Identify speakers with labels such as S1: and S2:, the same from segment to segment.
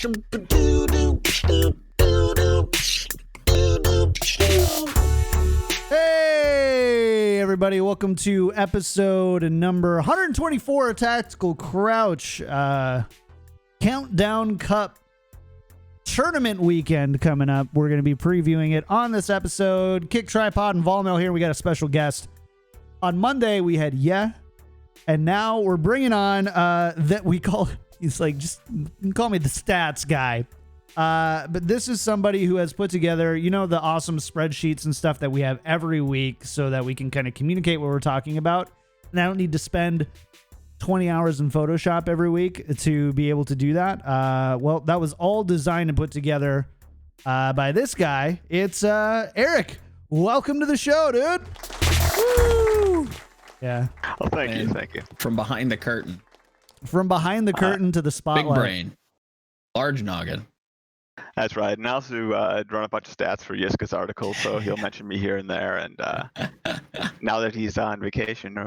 S1: Hey everybody, welcome to episode number 124 of Tactical Crouch. Countdown Cup tournament weekend coming up. We're going to be previewing it on this episode. Kickedtripod and Volamel here. We got a special guest. On Monday we had and now we're bringing on that we call, he's like, just call me the stats guy. But this is somebody who has put together, you know, the awesome spreadsheets and stuff that we have every week so that we can kind of communicate what we're talking about. And I don't need to spend 20 hours in Photoshop every week to be able to do that. Well, that was all designed and put together by this guy. It's Eric. Welcome to the show, dude. Woo! Yeah.
S2: Oh, thank you.
S3: From behind the curtain.
S1: From behind the curtain to the spotlight.
S3: Big brain. Large noggin.
S2: That's right. And I also run a bunch of stats for Yiska's article, so he'll mention me here and there. And now that he's on vacation,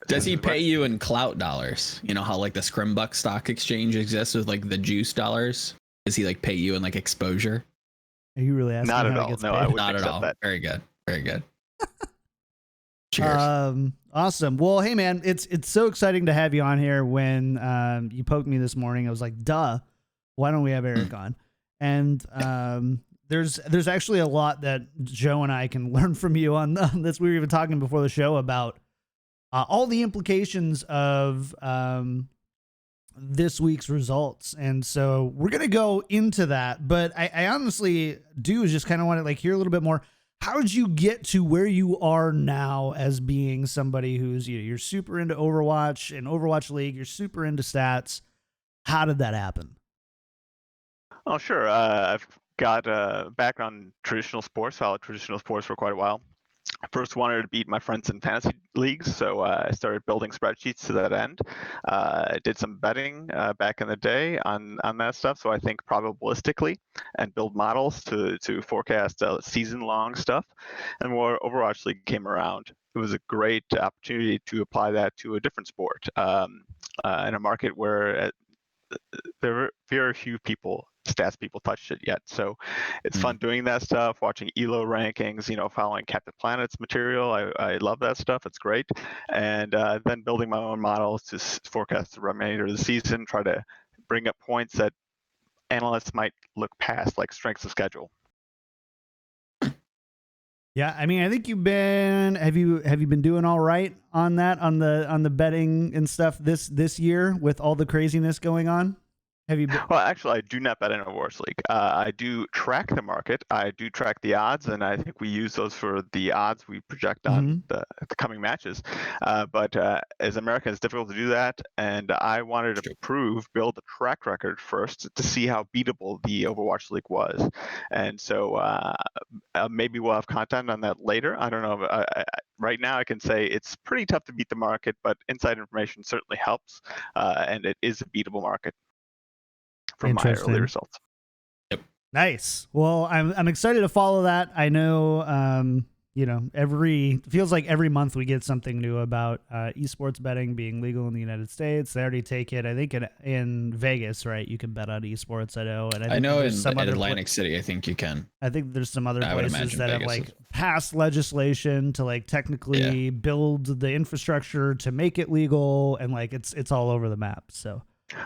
S3: does he pay you in clout dollars? You know how like the Scrimbuck stock exchange exists with like the juice dollars? Does he like pay you in like exposure?
S1: Are you really asking?
S2: Not at all. No, I wouldn't
S3: not at all.
S2: That.
S3: Very good. Very good. Cheers.
S1: Awesome. Well, hey man, it's so exciting to have you on here. When you poked me this morning, I was like, duh, why don't we have Eric on? And there's actually a lot that Joe and I can learn from you on this. We were even talking before the show about all the implications of this week's results. And so we're going to go into that. But I honestly do just kind of want to like hear a little bit more. How did you get to where you are now as being somebody who's, you're super into Overwatch and Overwatch League, you're super into stats. How did that happen?
S2: Oh, sure. I've got a background in traditional sports, followed traditional sports for quite a while. I first wanted to beat my friends in fantasy leagues, so I started building spreadsheets to that end. I did some betting back in the day on that stuff, so I think probabilistically and build models to forecast season-long stuff. And when Overwatch League came around, it was a great opportunity to apply that to a different sport in a market where there were very few stats people touched it yet. So it's fun doing that stuff, watching ELO rankings, following Captain Planet's material. I love that stuff. It's great. And then building my own models to forecast the remainder of the season, try to bring up points that analysts might look past, like strengths of schedule.
S1: Yeah, I mean, I think have you been doing all right on that, on the betting and stuff this year with all the craziness going on?
S2: Well, actually, I do not bet in Overwatch League. I do track the market. I do track the odds, and I think we use those for the odds we project on the coming matches. But as Americans, it's difficult to do that, and I wanted to build a track record first to see how beatable the Overwatch League was. And so maybe we'll have content on that later. I don't know. Right now, I can say it's pretty tough to beat the market, but inside information certainly helps, and it is a beatable market from my early results.
S3: Yep.
S1: Nice. Well, I'm excited to follow that. I know, feels like every month we get something new about esports betting being legal in the United States. They already take it. I think in Vegas, right? You can bet on esports. I know. And I know
S3: in Atlantic City, I think you can.
S1: I think there's some other places that have like passed legislation to like technically build the infrastructure to make it legal, and like it's all over the map. So.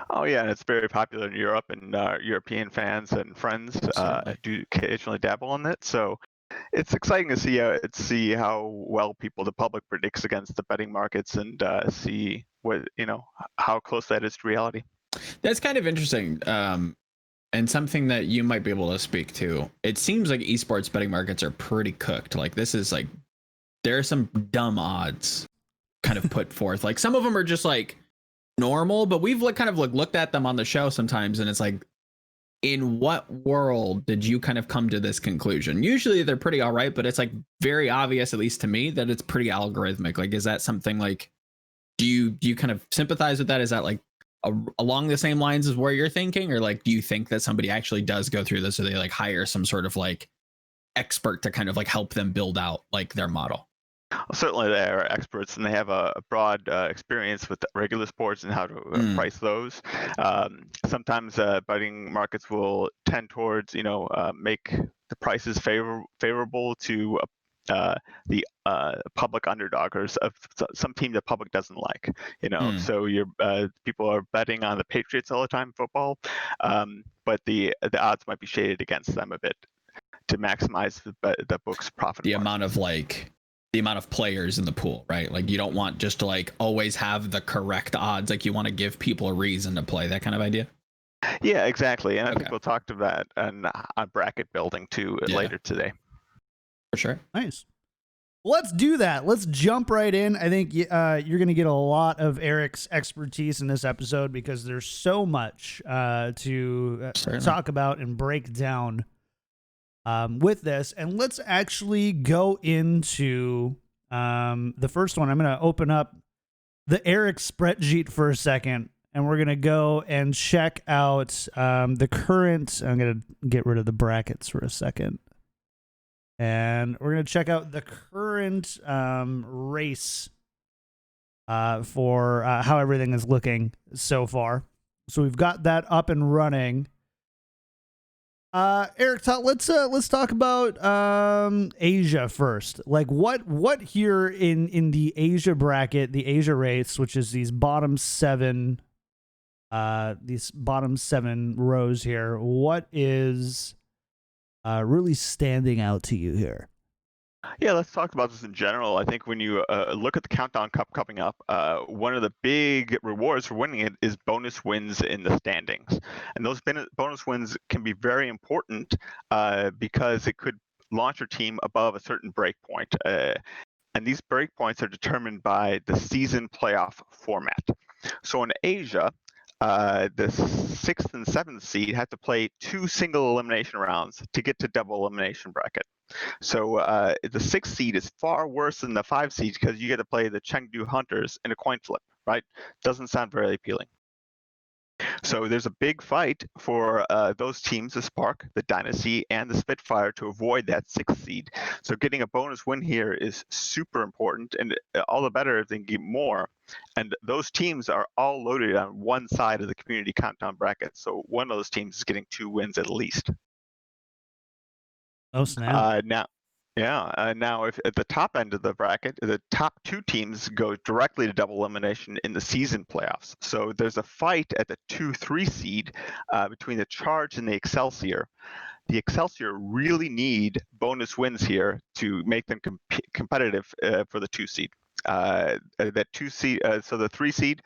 S2: Oh yeah, and it's very popular in Europe, and European fans and friends do occasionally dabble in it. So it's exciting to see how well the public predicts against the betting markets, and see how close that is to reality.
S3: That's kind of interesting, and something that you might be able to speak to. It seems like esports betting markets are pretty cooked. Like this is like there are some dumb odds kind of put forth. Like some of them are just like normal, but we've kind of looked at them on the show sometimes, and it's like, in what world did you kind of come to this conclusion? Usually they're pretty all right, but it's like very obvious, at least to me, that it's pretty algorithmic. Like, is that something like, do you kind of sympathize with that? Is that like along the same lines as where you're thinking, or like, do you think that somebody actually does go through this, or they like hire some sort of like expert to kind of like help them build out like their model?
S2: Certainly, they are experts, and they have a broad experience with regular sports and how to price those. Sometimes betting markets will tend towards, make the prices favorable to the public underdoggers of some team the public doesn't like. So people are betting on the Patriots all the time in football, but the odds might be shaded against them a bit to maximize the book's profit.
S3: The amount of players in the pool, right? Like you don't want just to like always have the correct odds. Like you want to give people a reason to play, that kind of idea.
S2: Yeah, exactly. And I think we'll talk to that on bracket building too later today.
S3: For sure.
S1: Nice. Let's do that. Let's jump right in. I think you're going to get a lot of Eric's expertise in this episode because there's so much to talk about and break down with this. And let's actually go into the first one. I'm going to open up the Eric spreadsheet for a second, and we're going to go and check out the current. I'm going to get rid of the brackets for a second. And we're going to check out the current race for how everything is looking so far. So we've got that up and running. Eric, let's talk about Asia first. Like what here in the Asia bracket, the Asia race, which is these bottom seven rows here. What is really standing out to you here?
S2: Yeah, let's talk about this in general. I think when you look at the Countdown Cup coming up, one of the big rewards for winning it is bonus wins in the standings. And those bonus wins can be very important because it could launch your team above a certain breakpoint. And these breakpoints are determined by the season playoff format. So in Asia, the 6th and 7th seed have to play 2 single elimination rounds to get to double elimination bracket. So the 6th seed is far worse than the 5 seed because you get to play the Chengdu Hunters in a coin flip, right? Doesn't sound very appealing. So there's a big fight for those teams, the Spark, the Dynasty, and the Spitfire, to avoid that 6th seed. So getting a bonus win here is super important, and all the better if they can get more. And those teams are all loaded on one side of the community countdown bracket. So one of those teams is getting 2 wins at least.
S1: Oh, snap.
S2: Now, if at the top end of the bracket, the top 2 teams go directly to double elimination in the season playoffs. So there's a fight at the 2-3 seed between the Charge and the Excelsior. The Excelsior really need bonus wins here to make them competitive for the 2 seed. That 2 seed, so the 3 seed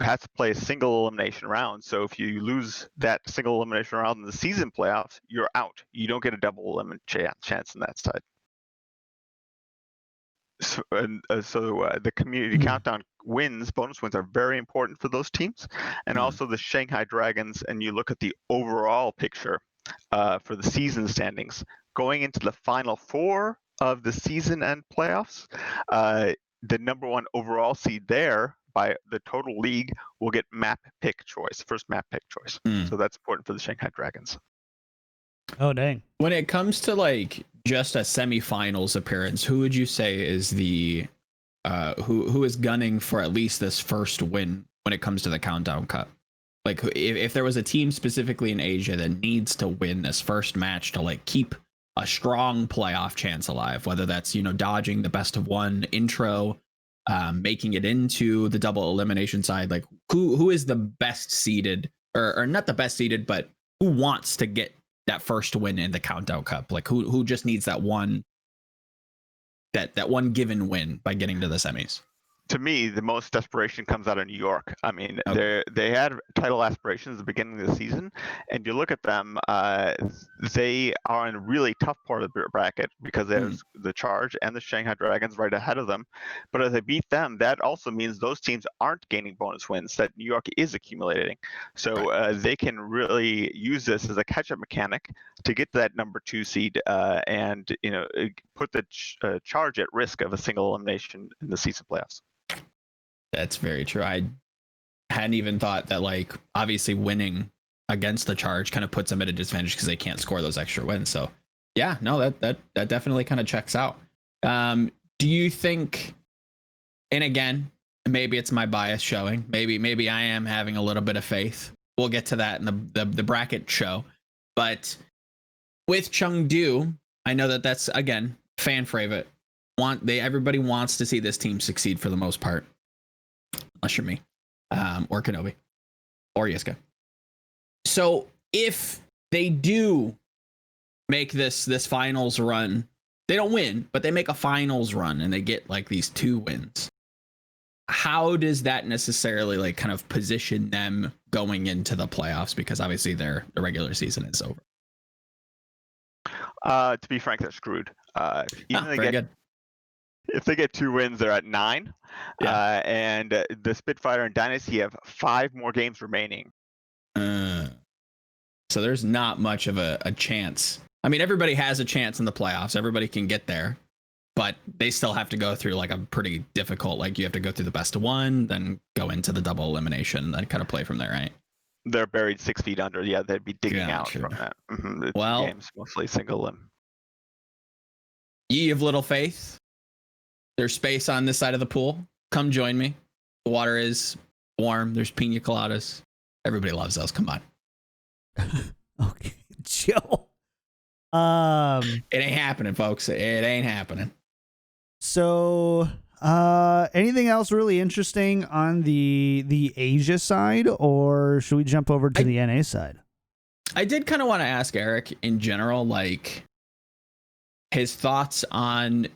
S2: has to play a single elimination round. So if you lose that single elimination round in the season playoffs, you're out. You don't get a double elimination chance on that side. So the community countdown bonus wins are very important for those teams. And also the Shanghai Dragons, and you look at the overall picture for the season standings, going into the final 4 of the season end playoffs, the number 1 overall seed there by the total league will get first map pick choice. So that's important for the Shanghai Dragons.
S1: Oh, dang.
S3: When it comes to like just a semifinals appearance, who would you say is the who is gunning for at least this first win when it comes to the Countdown Cup? Like if there was a team specifically in Asia that needs to win this first match to like keep a strong playoff chance alive, whether that's, dodging the best of 1 intro, making it into the double elimination side, like who is the best seeded, or not the best seeded, but who wants to get that first win in the Countdown Cup? Like who just needs that one given win by getting to the semis?
S2: To me, the most desperation comes out of New York. I mean, they had title aspirations at the beginning of the season, and you look at them, they are in a really tough part of the bracket because there's the Charge and the Shanghai Dragons right ahead of them. But as they beat them, that also means those teams aren't gaining bonus wins that New York is accumulating. So they can really use this as a catch-up mechanic to get to that number 2 seed and put the Charge at risk of a single elimination in the season playoffs.
S3: That's very true. I hadn't even thought that, like, obviously winning against the Charge kind of puts them at a disadvantage because they can't score those extra wins. So yeah, no, that definitely kind of checks out. Do you think, and again, maybe it's my bias showing, maybe I am having a little bit of faith. We'll get to that in the bracket show. But with Chengdu, I know that's, again, fan favorite. Everybody wants to see this team succeed for the most part. Unless you're me. Or Kenobi. Or Yiska. So if they do make this finals run, they don't win, but they make a finals run and they get like these 2 wins. How does that necessarily like kind of position them going into the playoffs? Because obviously the regular season is over.
S2: To be frank, they're screwed. If they get 2 wins, they're at 9.
S3: Yeah.
S2: And the Spitfire and Dynasty have 5 more games remaining.
S3: So there's not much of a chance. I mean, everybody has a chance in the playoffs. Everybody can get there, but they still have to go through like a pretty difficult, like you have to go through the best of 1, then go into the double elimination, then kind of play from there, right?
S2: They're buried 6 feet under. Yeah, they'd be digging out
S3: Sure.
S2: from that. The
S3: well,
S2: game's mostly single limb.
S3: Ye of little faith. There's space on this side of the pool. Come join me. The water is warm. There's pina coladas. Everybody loves those. Come on.
S1: Okay, chill.
S3: It ain't happening, folks. It ain't happening.
S1: So, anything else really interesting on the Asia side, or should we jump over to the NA side?
S3: I did kind of want to ask Eric in general, like his thoughts on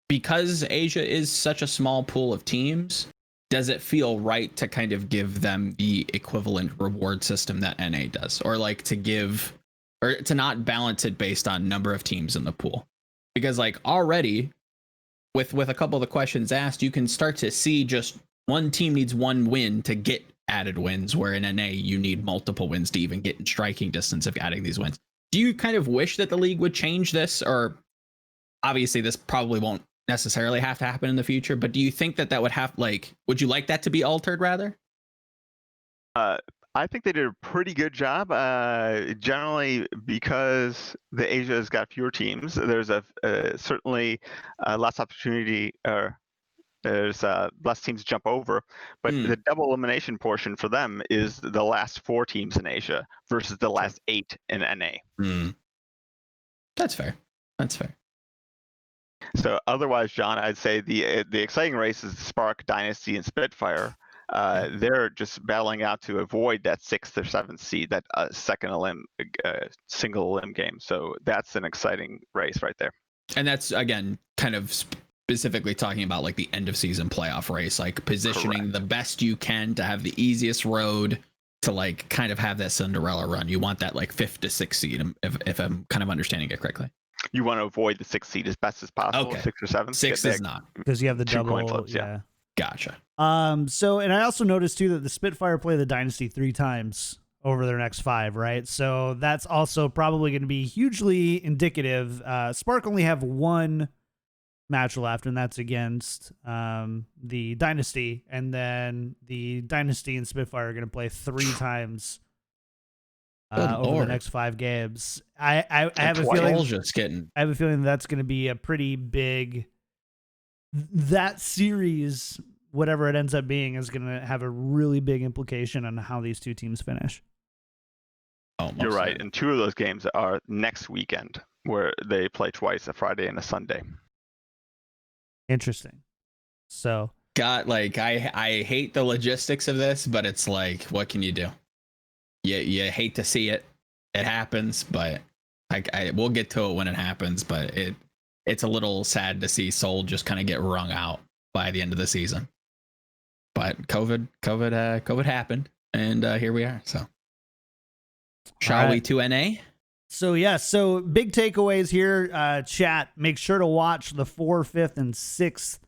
S3: because Asia is such a small pool of teams, does it feel right to kind of give them the equivalent reward system that NA does, or like to not balance it based on number of teams in the pool? Because like already with a couple of the questions asked, you can start to see just one team needs 1 win to get added wins, where in NA you need multiple wins to even get in striking distance of adding these wins. Do you kind of wish that the league would change this? Or obviously this probably won't necessarily have to happen in the future, but do you think that would have, like, would you like that to be altered rather?
S2: I think they did a pretty good job. Generally, because the Asia has got fewer teams, there's certainly less opportunity, or there's less teams to jump over. But the double elimination portion for them is the last 4 teams in Asia versus the last 8 in NA.
S3: That's fair.
S2: So otherwise, John, I'd say the exciting race is Spark, Dynasty, and Spitfire. They're just battling out to avoid that 6th or 7th seed, that single limb game. So that's an exciting race right there.
S3: And that's, again, kind of specifically talking about like the end of season playoff race, like positioning the best you can to have the easiest road to like kind of have that Cinderella run. You want that like 5th to 6th seed, if I'm kind of understanding it correctly.
S2: You want to avoid the 6th seed as best as possible.
S3: Okay.
S2: 6th or 7th.
S3: 6th is not,
S1: because you have the
S2: 2
S1: double.
S2: coin flips, yeah.
S3: Gotcha.
S1: So, and I also noticed too that the Spitfire play the Dynasty 3 times over their next 5, right? So that's also probably going to be hugely indicative. Spark only have 1 match left, and that's against the Dynasty, and then the Dynasty and Spitfire are going to play 3 times over the next 5 games. I have a feeling. I have a feeling that's going to be a pretty big. That series, whatever it ends up being, is going to have a really big implication on how these 2 teams finish.
S2: You're right, and 2 of those games are next weekend, where they play twice, a Friday and a Sunday.
S1: Interesting. So,
S3: I hate the logistics of this, but it's like, what can you do? You hate to see it. It happens, but we'll get to it when it happens. But it's a little sad to see Seoul just kind of get wrung out by the end of the season. But COVID happened, and here we are. So, shall we to NA?
S1: So so big takeaways here. Chat, make sure to watch the 4th, 5th, and 6th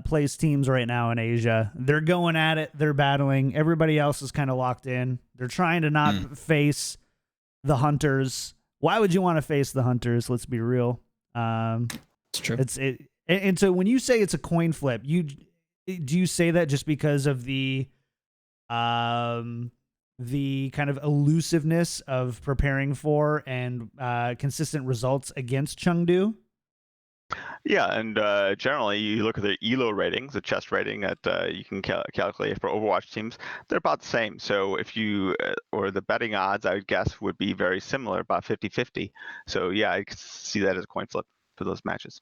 S1: place teams right now in Asia. They're going at it. They're battling. Everybody else is kind of locked in. They're trying to not face the Hunters. Why would you want to face the Hunters? Let's be real.
S3: It's true.
S1: And so when you say it's a coin flip, do you say that just because of the kind of elusiveness of preparing for and consistent results against Chengdu?
S2: Yeah, and generally, you look at the ELO ratings, the chess rating that you can calculate for Overwatch teams. They're about the same. So if you or the betting odds, I would guess, would be very similar, about 50-50. So yeah, I could see that as a coin flip for those matches.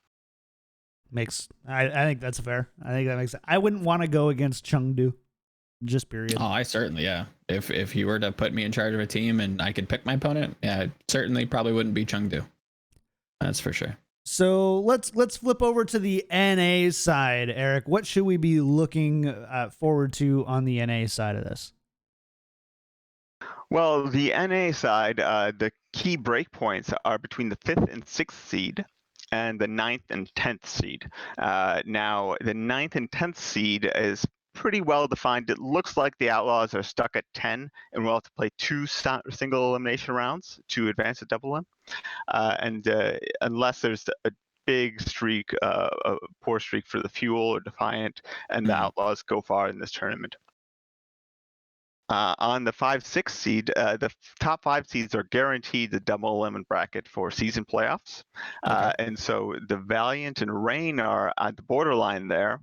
S1: I think that's fair. I think that makes sense. I wouldn't want to go against Chengdu. Just period.
S3: Oh, I certainly, yeah. If you were to put me in charge of a team and I could pick my opponent, yeah, it certainly probably wouldn't be Chengdu. That's for sure.
S1: So let's flip over to the NA side, Eric. What should we be looking forward to on the NA side of this?
S2: Well, the NA side, the key breakpoints are between the 5th and 6th seed and the 9th and 10th seed. Now, the 9th and 10th seed is pretty well defined. It looks like the Outlaws are stuck at 10 and will have to play 2 single elimination rounds to advance to double M. And unless there's a big streak, a poor streak for the Fuel or Defiant, and the Outlaws go far in this tournament. On the 5-6 seed, the top 5 seeds are guaranteed the double elimination bracket for season playoffs. Okay. And so the Valiant and Reign are at the borderline there.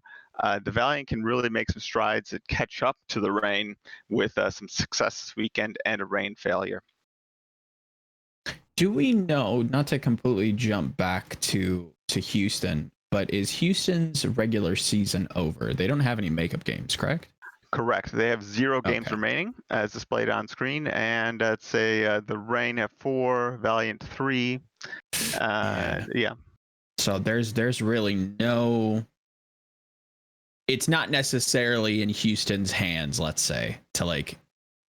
S2: The Valiant can really make some strides and catch up to the Reign with some success this weekend and a Reign failure.
S3: Do we know, not to completely jump back to Houston, but is Houston's regular season over? They don't have any makeup games, correct?
S2: Correct. They have 0 games remaining as displayed on screen, and I'd say the Reign have 4, Valiant 3. Yeah.
S3: So there's really no. It's not necessarily in Houston's hands, let's say, to like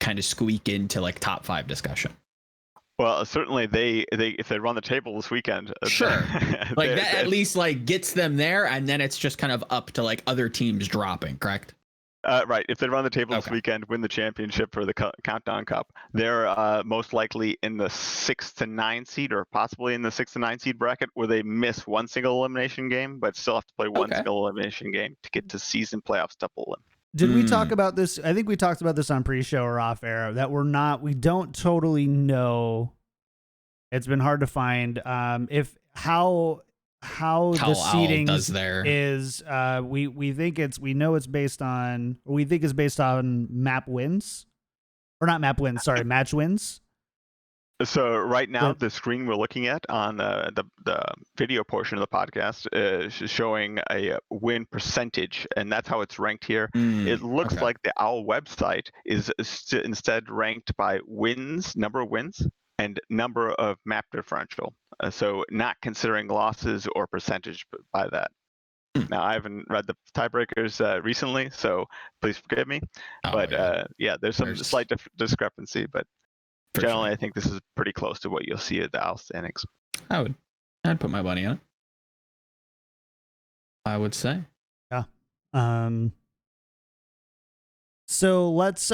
S3: kind of squeak into like top 5 discussion.
S2: Well, certainly they if they run the table this weekend,
S3: sure, like that at least like gets them there, and then it's just kind of up to like other teams dropping, correct?
S2: Right. If they run the table this weekend, win the championship for the Countdown Cup, they're most likely in the 6 to 9 seed, or possibly in the 6 to 9 seed bracket, where they miss 1 single elimination game, but still have to play 1 single elimination game to get to season playoffs double win.
S1: Did we talk about this? I think we talked about this on pre-show or off air, that we don't totally know. It's been hard to find if how the seeding is. We know it's based on, or we think it's based on map wins, or not map wins. Sorry, match wins.
S2: So right now, the screen we're looking at on the video portion of the podcast is showing a win percentage, and that's how it's ranked here. It looks like the OWL website is instead ranked by wins, number of wins, and number of map differential. So not considering losses or percentage by that. Now, I haven't read the tiebreakers recently, so please forgive me. There's some slight discrepancy, but generally, I think this is pretty close to what you'll see at the OWL standings.
S3: I'd put my money on it, I would say.
S1: Yeah. So is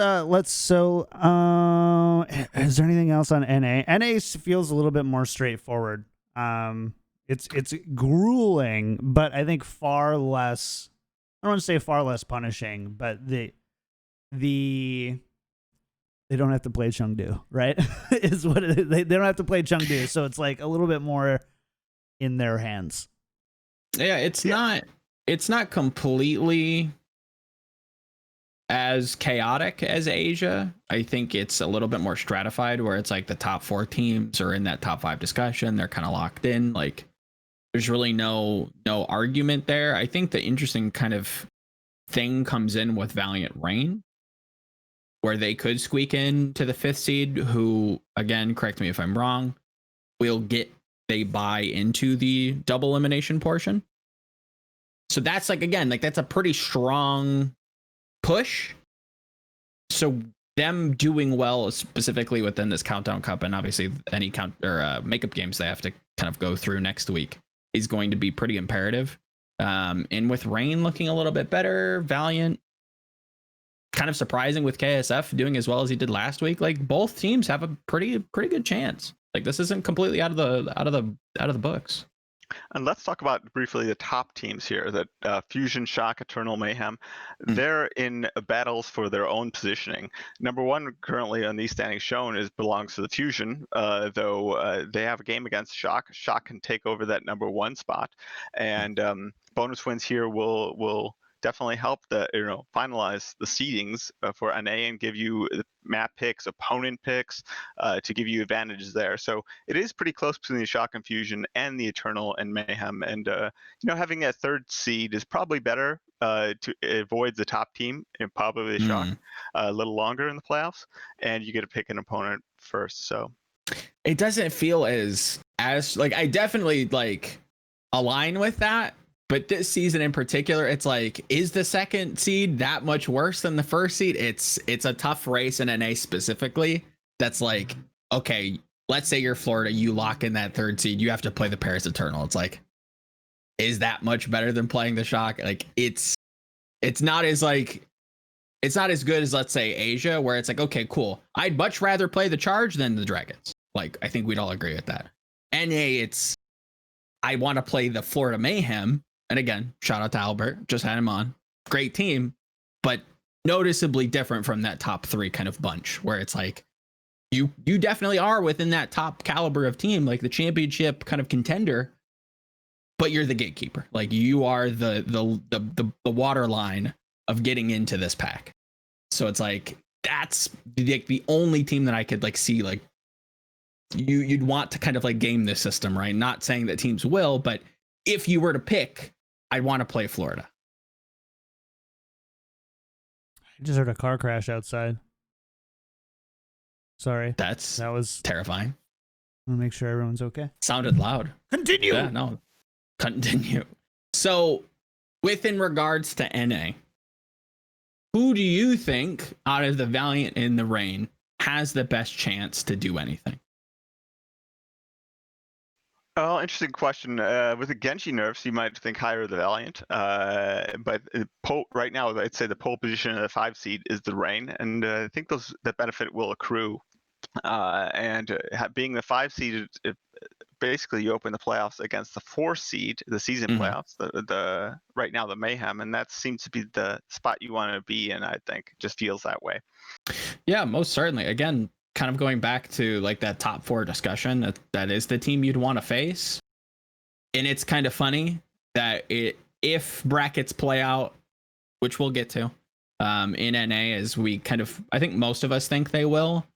S1: there anything else on NA? NA feels a little bit more straightforward. It's grueling, but I think far less. I don't want to say far less punishing, but they don't have to play Chengdu, right? Is what they don't have to play Chengdu, so it's like a little bit more in their hands.
S3: Yeah, it's not completely as chaotic as Asia. I think it's a little bit more stratified, where it's like the top 4 teams are in that top 5 discussion. They're kind of locked in. Like there's really no argument there. I think the interesting kind of thing comes in with Valiant Reign, where they could squeak in to the 5th seed, who, again, correct me if I'm wrong, they buy into the double elimination portion. So that's like, again, like that's a pretty strong push. So them doing well, specifically within this Countdown Cup, and obviously any makeup games they have to kind of go through next week, is going to be pretty imperative. And with Reign looking a little bit better, Valiant kind of surprising with KSF doing as well as he did last week. Like both teams have a pretty good chance. Like this isn't completely out of the books.
S2: And let's talk about briefly the top teams here. That Fusion, Shock, Eternal, Mayhem. They're in battles for their own positioning. Number one currently on these standings shown belongs to the Fusion, though they have a game against Shock. Shock can take over that number one spot, and bonus wins here will definitely help finalize the seedings for NA and give you map picks, opponent picks, to give you advantages there. So it is pretty close between the Shock and Fusion and the Eternal and Mayhem. And having a third seed is probably better to avoid the top team and probably the Shock a little longer in the playoffs, and you get to pick an opponent first. So
S3: it doesn't feel as like I definitely like align with that. But this season in particular, it's like, is the second seed that much worse than the first seed? It's a tough race in NA specifically. That's like, okay, let's say you're Florida, you lock in that third seed, you have to play the Paris Eternal. It's like, is that much better than playing the Shock? Like, it's not as like, it's not as good as, let's say, Asia, where it's like, okay, cool. I'd much rather play the Charge than the Dragons. Like, I think we'd all agree with that. NA, I want to play the Florida Mayhem. And again, shout out to Albert, just had him on. Great team, but noticeably different from that top three kind of bunch, where it's like you definitely are within that top caliber of team, like the championship kind of contender, but you're the gatekeeper. Like you are the water line of getting into this pack. So it's like that's the only team that I could like see like you'd want to kind of like game this system, right? Not saying that teams will, but if you were to pick, I'd want to play Florida.
S1: I just heard a car crash outside. Sorry.
S3: That was terrifying.
S1: I'll make sure everyone's okay.
S3: Sounded loud.
S1: Continue.
S3: Yeah, no. Continue. So, within regards to NA, who do you think out of the Valiant and the Reign has the best chance to do anything?
S2: Oh, interesting question. With the Genji nerfs, you might think higher the Valiant, but right now, I'd say the pole position of the 5 seed is the Reign, and I think that benefit will accrue. Being the 5 seed, basically you open the playoffs against the 4 seed, the season playoffs. The right now the Mayhem, and that seems to be the spot you want to be in. I think it just feels that way.
S3: Yeah, most certainly. Again, kind of going back to like that top 4 discussion, that is the team you'd want to face. And it's kind of funny that if brackets play out, which we'll get to in NA, as we kind of, I think most of us think they will,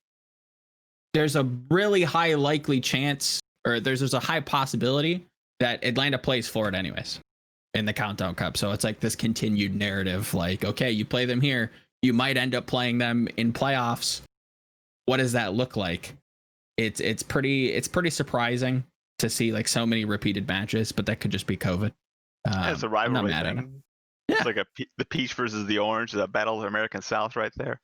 S3: there's a really high likely chance, or there's a high possibility that Atlanta plays Florida anyways in the Countdown Cup. So it's like this continued narrative, like, okay, you play them here, you might end up playing them in playoffs. What does that look like? It's pretty surprising to see like so many repeated matches, but that could just be COVID.
S2: It's a rivalry thing.
S3: Yeah.
S2: It's like the peach versus the orange, the battle of the American South right there.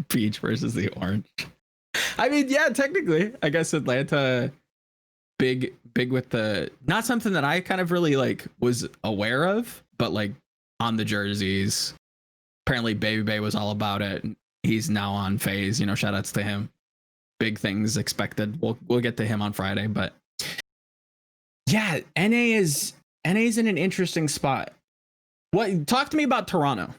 S3: Peach versus the orange. I mean, yeah, technically, I guess Atlanta big with the, not something that I kind of really like was aware of, but like on the jerseys, apparently Baby Bay was all about it. He's now on phase, shout outs to him. Big things expected. We'll get to him on Friday, but yeah, NA's in an interesting spot. Talk to me about Toronto.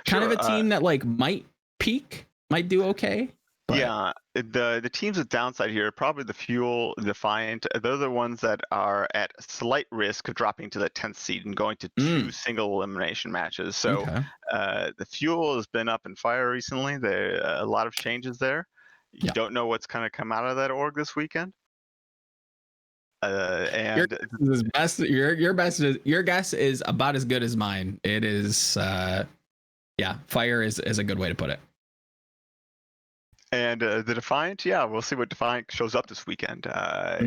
S3: Kind of a team that like might peak, might do okay. But...
S2: Yeah, the teams with downside here are probably the Fuel, Defiant. They're the ones that are at slight risk of dropping to the 10th seed and going to 2 single elimination matches. So the Fuel has been up in fire recently. There a lot of changes there. You don't know what's going to come out of that org this weekend. And
S3: your guess is about as good as mine. It is, fire is a good way to put it.
S2: And the Defiant, we'll see what Defiant shows up this weekend. I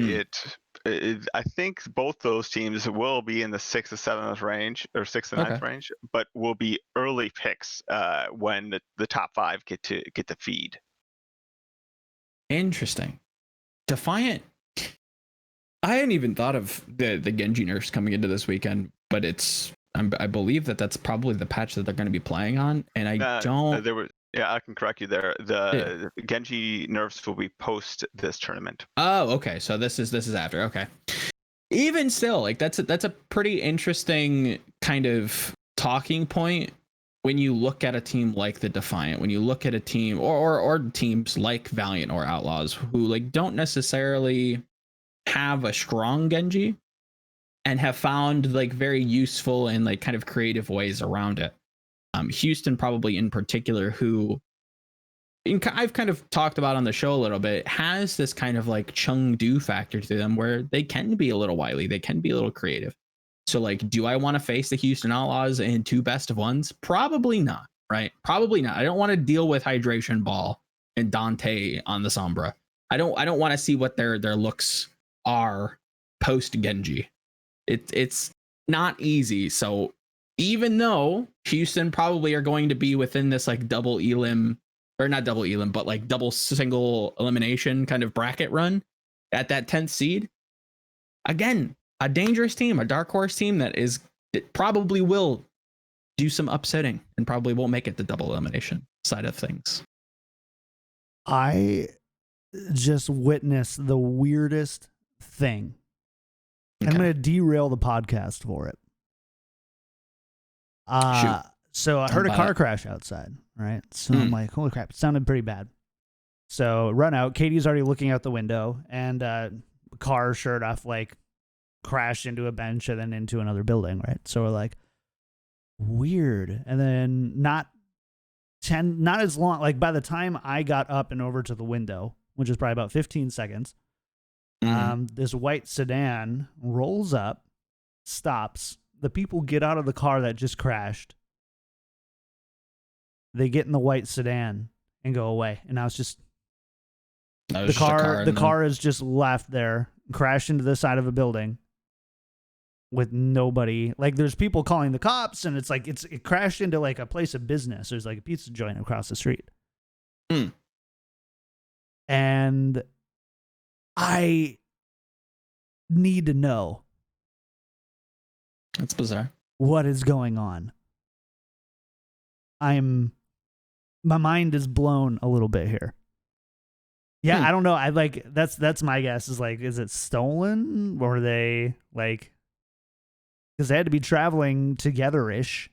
S2: think both those teams will be in the 6th to 7th range, or 6th to 9th range, but will be early picks when the top 5 get the feed.
S3: Interesting. Defiant. I hadn't even thought of the Genji nerfs coming into this weekend, but I believe that's probably the patch that they're going to be playing on, and I don't.
S2: Yeah, I can correct you there. The Genji nerfs will be post this tournament.
S3: Oh, okay. So this is after. Okay. Even still, like that's a pretty interesting kind of talking point when you look at a team like the Defiant, when you look at a team or teams like Valiant or Outlaws who like don't necessarily have a strong Genji and have found like very useful and like kind of creative ways around it. Houston probably in particular, who I've kind of talked about on the show a little bit, has this kind of like Chengdu factor to them where they can be a little wily, they can be a little creative. So like, do I want to face the Houston Outlaws in 2 best of 1s? Probably not, right? Probably not. I don't want to deal with Hydration Ball and Dante on the Sombra. I don't want to see what their looks are post Genji. It's not easy. So even though Houston probably are going to be within this like double elim, or not double elim, but like double single elimination kind of bracket run at that 10th seed, again, a dangerous team, a dark horse team that probably will do some upsetting and probably won't make it the double elimination side of things.
S1: I just witnessed the weirdest thing. Okay. I'm going to derail the podcast for it. So I heard a car crash outside, right? So I'm like, holy crap, it sounded pretty bad. So run out. Katie's already looking out the window, and car sure enough like crashed into a bench and then into another building, right? So we're like, weird. And then not as long, like by the time I got up and over to the window, which is probably about 15 seconds, this white sedan rolls up, stops. The people get out of the car that just crashed. They get in the white sedan and go away. And now it's just the car is just left there, crashed into the side of a building with nobody. Like there's people calling the cops, and it's like it crashed into like a place of business. There's like a pizza joint across the street. And I need to know.
S3: That's bizarre.
S1: What is going on? My mind is blown a little bit here. Yeah, I don't know. I like that's my guess is like, is it stolen? Or they like, because they had to be traveling together-ish.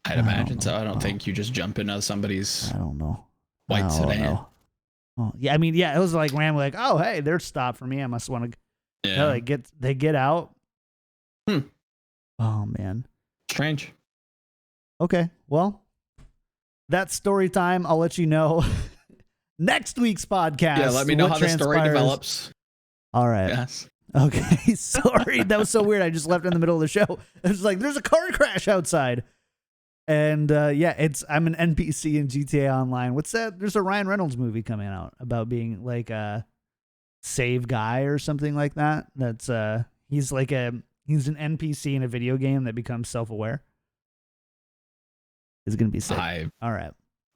S3: I'd imagine so. I don't think you just jump into somebody's white sedan.
S1: Oh, yeah, I mean, yeah, it was like random, like, oh, hey, they're stopped for me. I must want to. Yeah, they get out. Oh man,
S3: strange.
S1: Okay, well, that's story time. I'll let you know next week's podcast.
S3: Yeah, let me know how the story develops.
S1: All right.
S3: Yes.
S1: Okay. Sorry, that was so weird. I just left in the middle of the show. It was like, there's a car crash outside. And I'm an NPC in GTA Online. What's that? There's a Ryan Reynolds movie coming out about being like a save guy or something like that. That's he's an NPC in a video game that becomes self-aware. It's gonna be sick. All right.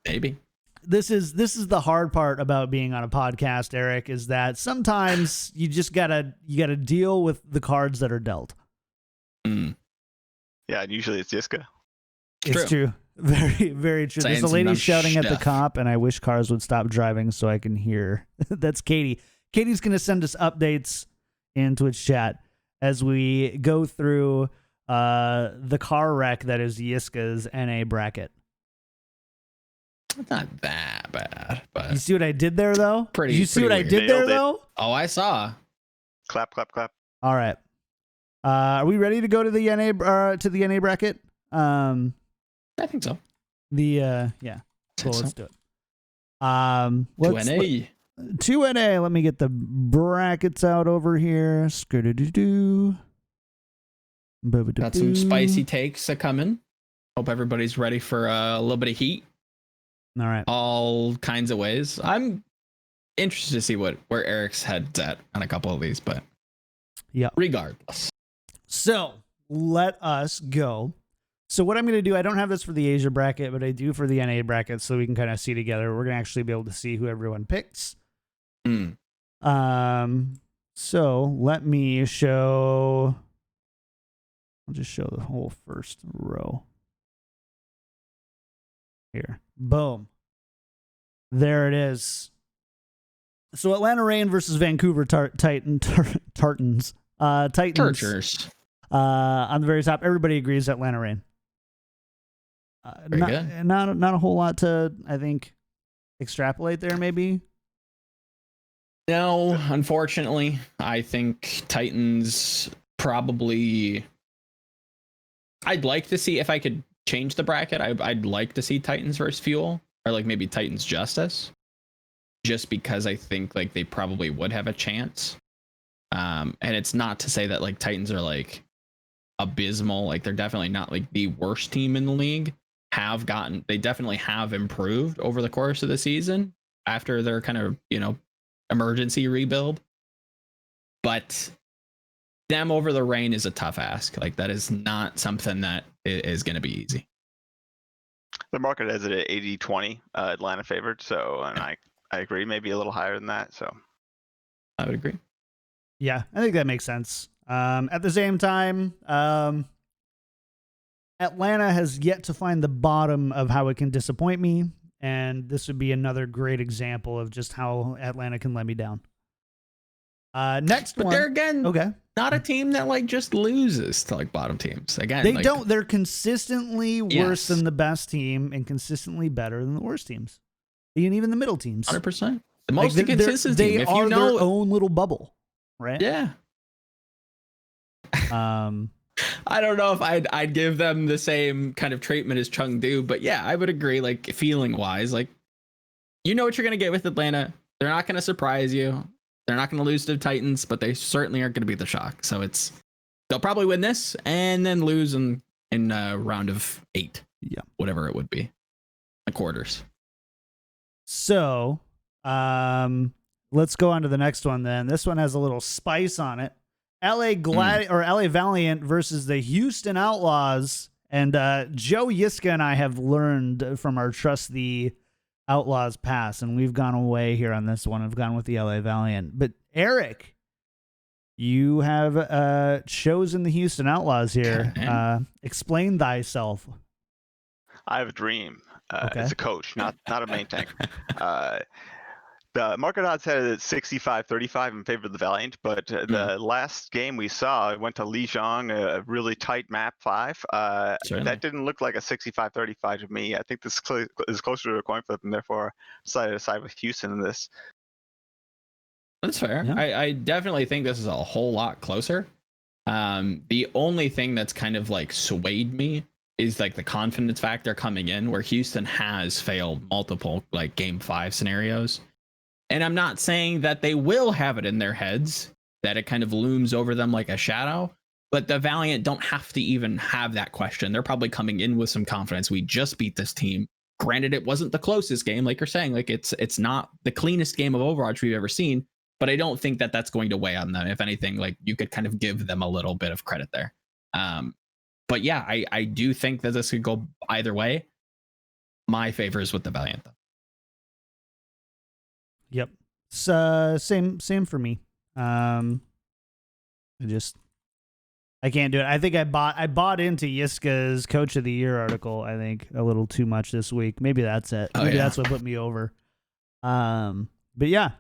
S3: Maybe.
S1: This is the hard part about being on a podcast, Eric, is that sometimes you just gotta deal with the cards that are dealt.
S2: Yeah, and usually it's Yiska.
S1: It's true. Very, very true. There's a lady shouting at the cop, and I wish cars would stop driving so I can hear. That's Katie. Katie's going to send us updates in Twitch chat as we go through the car wreck that is Yiska's NA bracket.
S3: It's not that bad, but
S1: you see what I did there, though?
S3: You
S1: see what I did there, though?
S3: Oh, I saw.
S2: Clap, clap, clap.
S1: All right. Are we ready to go to the NA bracket?
S3: I think so.
S1: Yeah. Cool, let's do it.
S3: 2NA.
S1: 2NA. Let me get the brackets out over here.
S3: Got some spicy takes a coming. Hope everybody's ready for a little bit of heat.
S1: All right.
S3: All kinds of ways. I'm interested to see where Eric's head's at on a couple of these, but
S1: yeah.
S3: Regardless.
S1: So let us go. So what I'm going to do, I don't have this for the Asia bracket, but I do for the NA bracket, so we can kind of see together. We're going to actually be able to see who everyone picks. So let me show. I'll just show the whole first row. Here. Boom. There it is. So Atlanta Reign versus Vancouver Titans. Titans.
S3: Tortures.
S1: On the very top, everybody agrees Atlanta Reign.
S3: Very good.
S1: Not a whole lot to, I think, extrapolate there, maybe.
S3: No, unfortunately, I think Titans probably. I'd like to see if I could change the bracket. I'd like to see Titans versus Fuel, or like maybe Titans Justice, just because I think like they probably would have a chance. And it's not to say that like Titans are like abysmal. Like they're definitely not like the worst team in the league. They definitely have improved over the course of the season after their kind of, emergency rebuild. But them over the Reign is a tough ask. Like that is not something that is going to be easy.
S2: The market has it at 80-20, Atlanta favored. So, and I agree, maybe a little higher than that. So
S3: I would agree.
S1: Yeah, I think that makes sense. At the same time, Atlanta has yet to find the bottom of how it can disappoint me. And this would be another great example of just how Atlanta can let me down. Next
S3: but
S1: one.
S3: They're again,
S1: okay,
S3: not a team that like just loses to like bottom teams. Again,
S1: they
S3: like,
S1: don't. They're consistently worse
S3: Yes.
S1: than the best team and consistently better than the worst teams, and even the middle teams.
S3: 100%. The most
S1: Like,
S3: consistent
S1: they
S3: team. If
S1: are
S3: you know,
S1: their own little bubble, right?
S3: yeah. I don't know if I'd give them the same kind of treatment as Chengdu, but yeah, I would agree. Like feeling wise, like you know what you're gonna get with Atlanta. They're not gonna surprise you. They're not gonna lose to the Titans, but they certainly aren't gonna be the shock. So they'll probably win this and then lose in round of 8.
S1: Yeah,
S3: whatever it would be, the quarters.
S1: So, let's go on to the next one then. This one has a little spice on it. LA Valiant versus the Houston Outlaws. And Joe Yiska and I have learned from our Trust the Outlaws pass, and we've gone away here on this one. I've gone with the LA Valiant. But Eric, you have chosen the Houston Outlaws here. Explain thyself.
S2: I have a dream
S1: Okay.
S2: as a coach, not a main tank. The market odds had it at 65-35 in favor of the Valiant, but the last game we saw, it went to Lijiang, a really tight map 5. That didn't look like a 65-35 to me. I think this is closer to a coin flip, and therefore decided to side with Houston in this.
S3: That's fair.
S1: Yeah.
S3: I definitely think this is a whole lot closer. The only thing that's kind of like swayed me is like the confidence factor coming in, where Houston has failed multiple like game 5 scenarios. And I'm not saying that they will have it in their heads, that it kind of looms over them like a shadow, but the Valiant don't have to even have that question. They're probably coming in with some confidence. We just beat this team. Granted, it wasn't the closest game, like you're saying, like it's not the cleanest game of Overwatch we've ever seen, but I don't think that that's going to weigh on them. If anything, like you could kind of give them a little bit of credit there. But yeah, I do think that this could go either way. My favor is with the Valiant, though.
S1: Yep. Same for me. I can't do it. I think I bought into Yiska's Coach of the Year article, I think, a little too much this week. Maybe that's it. Maybe that's what put me over. But yeah.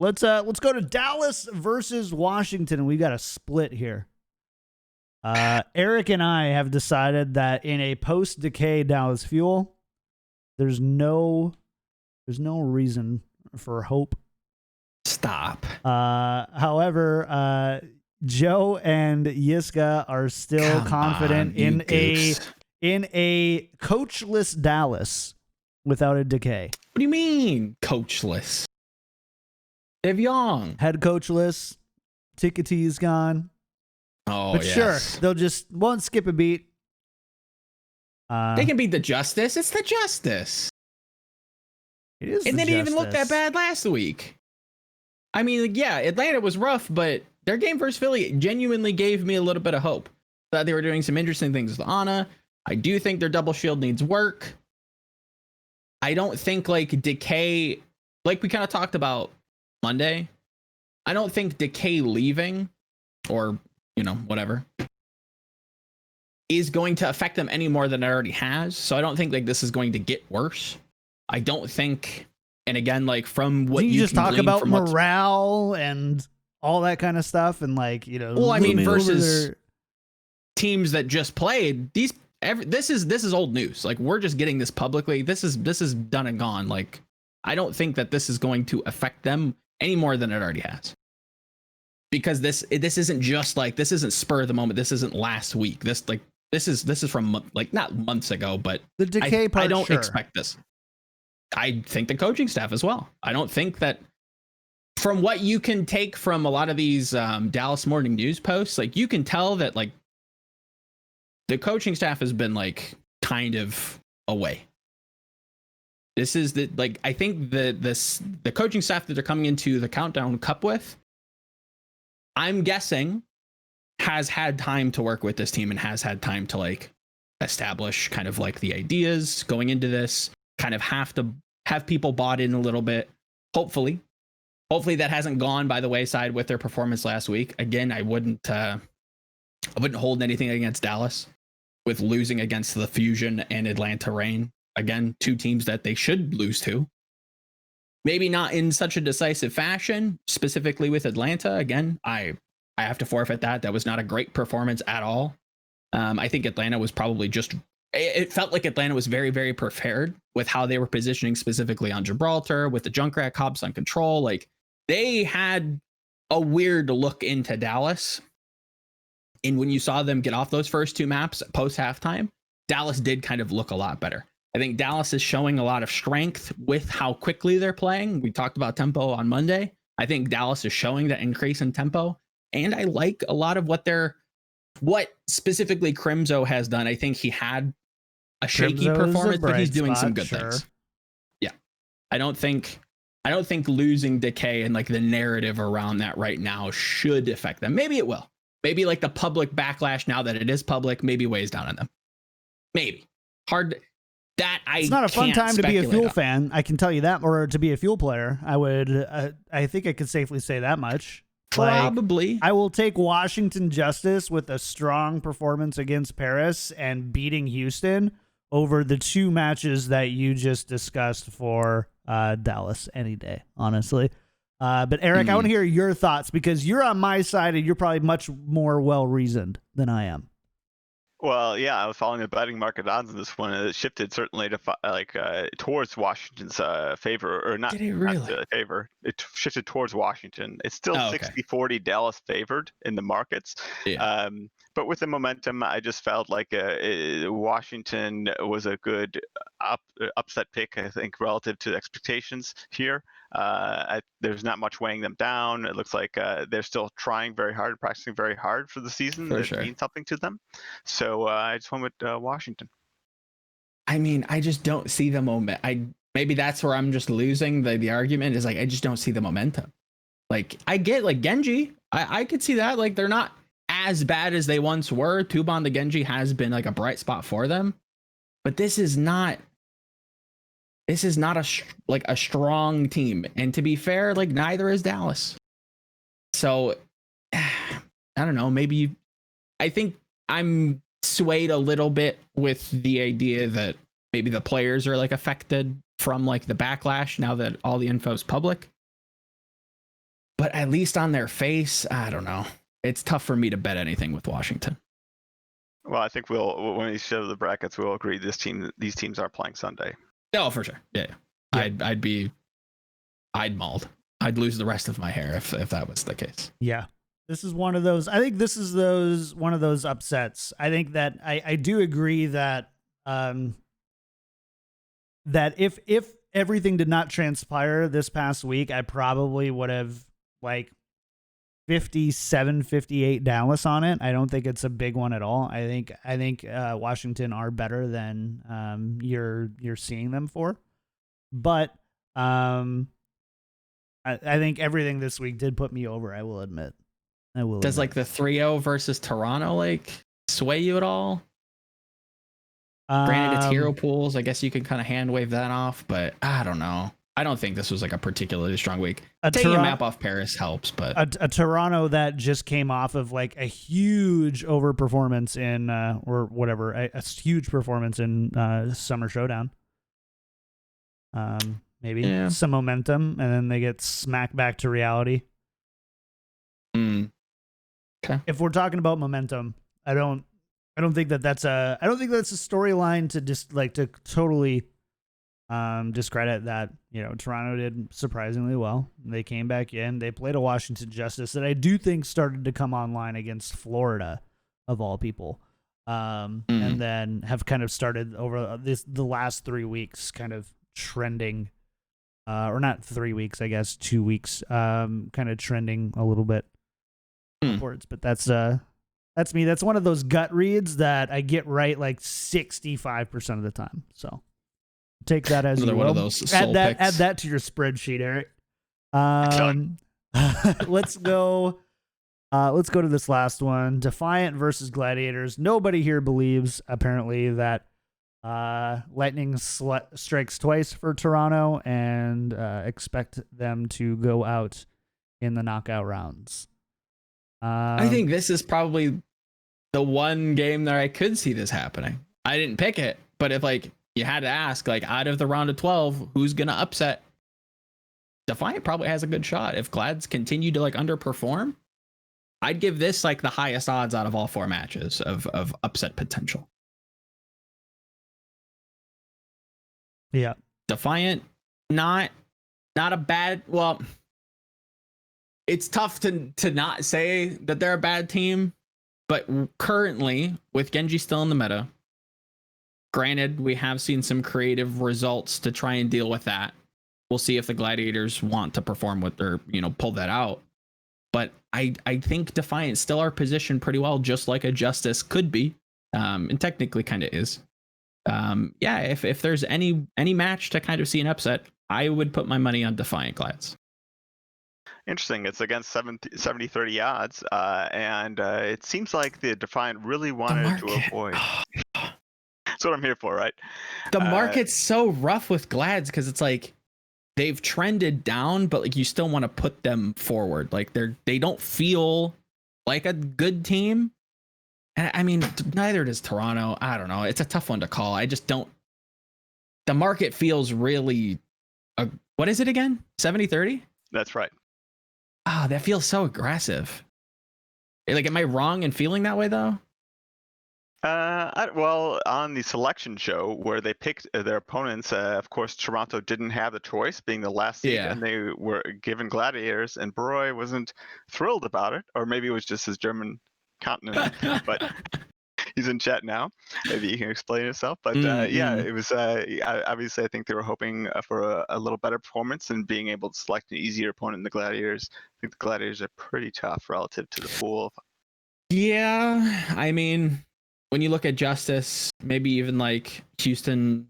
S1: Let's go to Dallas versus Washington. We got a split here. Eric and I have decided that in a post-decay Dallas Fuel, there's no reason for hope.
S3: Stop.
S1: However, Joe and Yiska are still confident in a coachless Dallas without a decay.
S3: What do you mean coachless? They've young.
S1: Head coachless. Tickety's gone.
S3: Oh,
S1: but
S3: yes.
S1: sure, they'll just won't skip a beat.
S3: They can beat the Justice. It's the Justice.
S1: It is.
S3: And they didn't even look that bad last week. I mean, like, yeah, Atlanta was rough, but their game versus Philly genuinely gave me a little bit of hope. Thought they were doing some interesting things with Ana. I do think their double shield needs work. I don't think like Decay, like we kind of talked about Monday, I don't think Decay leaving or, whatever, is going to affect them any more than it already has. So I don't think like this is going to get worse. I don't think, and again, like from what
S1: you just talk about
S3: from
S1: morale and all that kind of stuff, and like, you know,
S3: well, I mean, versus
S1: their...
S3: teams that just played these. This is old news. Like we're just getting this publicly. This is done and gone. Like I don't think that this is going to affect them any more than it already has. Because this isn't just like, this isn't spur of the moment. This isn't last week. This is from like not months ago, but
S1: the decay part.
S3: I don't
S1: sure.
S3: expect this. I think the coaching staff as well. I don't think that from what you can take from a lot of these Dallas Morning News posts, like you can tell that like the coaching staff has been like kind of away. This is the like I think the coaching staff that they're coming into the Countdown Cup with, I'm guessing, has had time to work with this team and has had time to like establish kind of like the ideas going into this, kind of have to have people bought in a little bit. Hopefully that hasn't gone by the wayside with their performance last week. Again, I wouldn't hold anything against Dallas with losing against the Fusion and Atlanta Reign. Again, two teams that they should lose to. Maybe not in such a decisive fashion, specifically with Atlanta. Again, I have to forfeit that. That was not a great performance at all. I think Atlanta was probably just, it felt like Atlanta was very, very prepared with how they were positioning specifically on Gibraltar with the Junkrat Cops on control. Like they had a weird look into Dallas. And when you saw them get off those first two maps post halftime, Dallas did kind of look a lot better. I think Dallas is showing a lot of strength with how quickly they're playing. We talked about tempo on Monday. I think Dallas is showing that increase in tempo. And I like a lot of what specifically Crimzo has done. I think he had a shaky performance, but he's doing some good things. Yeah. I don't think losing Decay and like the narrative around that right now should affect them. Maybe it will. Maybe like the public backlash now that it is public maybe weighs down on them. Maybe. Hard. It's
S1: not a fun time to be a Fuel fan. I can tell you that, or to be a Fuel player. I think I could safely say that much.
S3: Probably.
S1: Like, I will take Washington Justice with a strong performance against Paris and beating Houston over the two matches that you just discussed for Dallas any day, honestly. But Eric, I want to hear your thoughts because you're on my side and you're probably much more well-reasoned than I am.
S2: Well, yeah, I was following the betting market odds in this one. It shifted certainly to towards Washington's favor, or not.
S3: Did it really?
S2: Not favor. It shifted towards Washington. It's still 60-40 Dallas favored in the markets.
S3: Yeah.
S2: But with the momentum, I just felt like Washington was a good upset pick, I think, relative to expectations here. There's not much weighing them down. It looks like they're still trying very hard, practicing very hard for the season. That means something to them. So I just went with Washington.
S3: I mean, I just don't see the moment. Maybe that's where I'm just losing the argument is like, I just don't see the momentum. Like I get like Genji. I could see that. Like they're not as bad as they once were. Tuban the Genji has been like a bright spot for them. But this is not a strong team. And to be fair, like neither is Dallas. So I don't know, I think I'm swayed a little bit with the idea that maybe the players are like affected from like the backlash now that all the info is public. But at least on their face, I don't know. It's tough for me to bet anything with Washington.
S2: Well, I think when we show the brackets, we'll agree these teams are playing Sunday.
S3: Oh, for sure. Yeah. I'd mauled. I'd lose the rest of my hair if that was the case.
S1: Yeah. This is one of those. I think this is one of those upsets. I think that I do agree that that if everything did not transpire this past week, I probably would have like 57-58 Dallas on it. I don't think it's a big one at all. I think Washington are better than you're seeing them for. But I think everything this week did put me over, I will admit. Does
S3: like the 3-0 versus Toronto like sway you at all? Granted, it's hero pools. I guess you can kind of hand wave that off, but I don't know. I don't think this was like a particularly strong week.
S1: A
S3: Taking a map off Paris helps, but
S1: a Toronto that just came off of like a huge overperformance in or whatever, a huge performance in Summer Showdown. Maybe some momentum, and then they get smacked back to reality.
S3: Okay.
S1: If we're talking about momentum, I don't think that's a storyline to just like to totally discredit that. You know, Toronto did surprisingly well. They came back in. They played a Washington Justice that I do think started to come online against Florida, of all people, and then have kind of started over the last 3 weeks, kind of trending, or not 3 weeks, I guess 2 weeks, kind of trending a little bit upwards. But that's me. That's one of those gut reads that I get right like 65% of the time. So. Take that as
S3: another
S1: you
S3: one
S1: will.
S3: of those soul
S1: Add
S3: picks.
S1: that to your spreadsheet, Eric. Let's go. Let's go to this last one. Defiant versus Gladiators. Nobody here believes, apparently, that Lightning strikes twice for Toronto and expect them to go out in the knockout rounds.
S3: I think this is probably the one game that I could see this happening. I didn't pick it, but if like you had to ask, like, out of the round of 12, who's going to upset? Defiant probably has a good shot. If Glads continue to, like, underperform, I'd give this, like, the highest odds out of all 4 matches of upset potential.
S1: Yeah.
S3: Defiant, not a bad... Well, it's tough to not say that they're a bad team, but currently, with Genji still in the meta, granted, we have seen some creative results to try and deal with that. We'll see if the Gladiators want to perform with or, pull that out. But I think Defiant still are positioned pretty well, just like a Justice could be, and technically kind of is. If there's any match to kind of see an upset, I would put my money on Defiant Glads.
S2: Interesting. It's against 70-30 odds, and it seems like the Defiant really wanted to avoid. That's what I'm here for, right?
S3: The market's so rough with Glads because it's like they've trended down, but like you still want to put them forward. Like they don't feel like a good team. And I mean, neither does Toronto. I don't know. It's a tough one to call. I just don't. The market feels really. What is it again? 70-30?
S2: That's right.
S3: Ah, that feels so aggressive. Like, am I wrong in feeling that way though?
S2: Well, on the selection show where they picked their opponents, of course, Toronto didn't have the choice, being the last seed, and they were given Gladiators, and Broy wasn't thrilled about it, or maybe it was just his German continent, but he's in chat now. Maybe you can explain yourself. But it was obviously I think they were hoping for a little better performance and being able to select an easier opponent in the Gladiators. I think the Gladiators are pretty tough relative to the pool.
S3: Yeah, I mean, when you look at Justice, maybe even like Houston,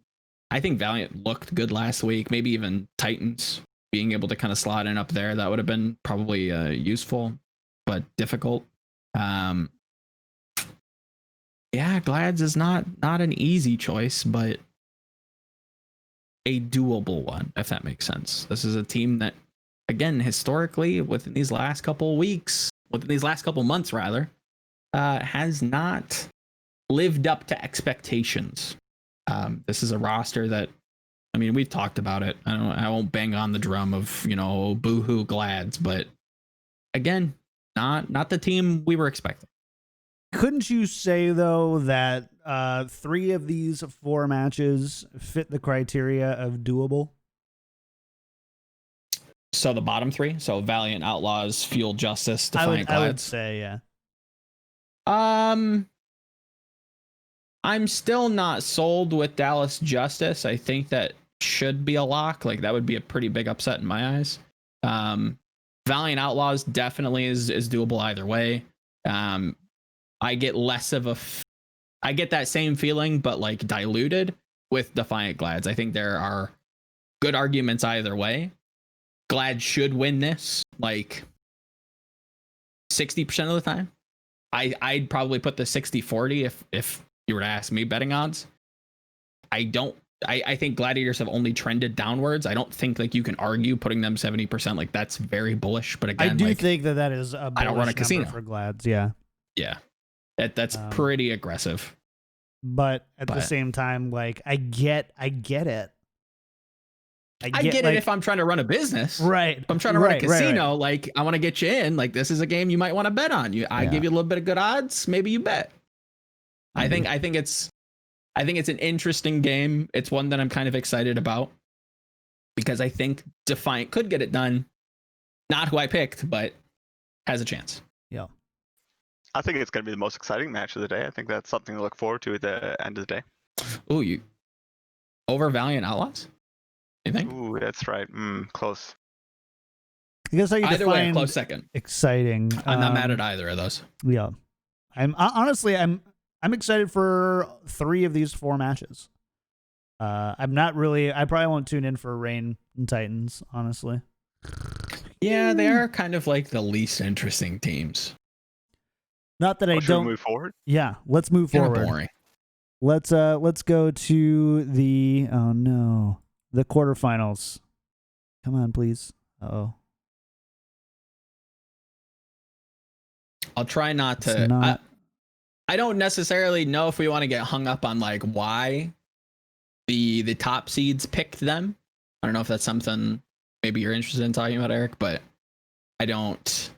S3: I think Valiant looked good last week. Maybe even Titans being able to kind of slot in up there, that would have been probably useful, but difficult. Glads is not an easy choice, but a doable one, if that makes sense. This is a team that, again, historically, within these last couple months rather, has not lived up to expectations. This is a roster that, I mean, we've talked about it. I won't bang on the drum of, boohoo Glads, but again, not the team we were expecting.
S1: Couldn't you say though that 3 of these 4 matches fit the criteria of doable?
S3: So the bottom 3, so Valiant, Outlaws, Fuel, Justice, Defiant, Glads.
S1: I would say, yeah.
S3: I'm still not sold with Dallas Justice. I think that should be a lock. Like, that would be a pretty big upset in my eyes. Valiant Outlaws definitely is doable either way. I get I get that same feeling, but like diluted with Defiant Glads. I think there are good arguments either way. Glad should win this like 60% of the time. I'd probably put the 60-40 if you were to ask me betting odds. I don't I think Gladiators have only trended downwards. I don't think like you can argue putting them 70%. Like that's very bullish. But again,
S1: I do
S3: like,
S1: think that is a
S3: I don't run a
S1: bullish
S3: casino
S1: number for Glads. Yeah.
S3: Yeah, that's pretty aggressive.
S1: But at the same time, like I get it.
S3: I get it
S1: like,
S3: if I'm trying to run a business.
S1: Right.
S3: If I'm trying to run a casino, like I want to get you in. Like this is a game you might want to bet on. I give you a little bit of good odds. Maybe you bet. I think it's an interesting game. It's one that I'm kind of excited about because I think Defiant could get it done. Not who I picked, but has a chance.
S1: Yeah.
S2: I think it's going to be the most exciting match of the day. I think that's something to look forward to at the end of the day.
S3: Ooh, you over Valiant Outlaws? You think?
S2: Ooh, that's right. Close.
S1: I guess I
S3: either way, a close second.
S1: Exciting.
S3: I'm not mad at either of those.
S1: Yeah. I'm excited for 3 of these 4 matches. I'm not really. I probably won't tune in for Reign and Titans, honestly.
S3: Yeah, they are kind of like the least interesting teams.
S1: Not that I
S2: should
S1: don't
S2: we move forward.
S1: Yeah, let's move forward.
S3: Boring.
S1: Let's go to the the quarterfinals. Come on, please. Uh-oh.
S3: I'll try not to. I don't necessarily know if we want to get hung up on like why the top seeds picked them. I don't know if that's something maybe you're interested in talking about, Eric, but I don't.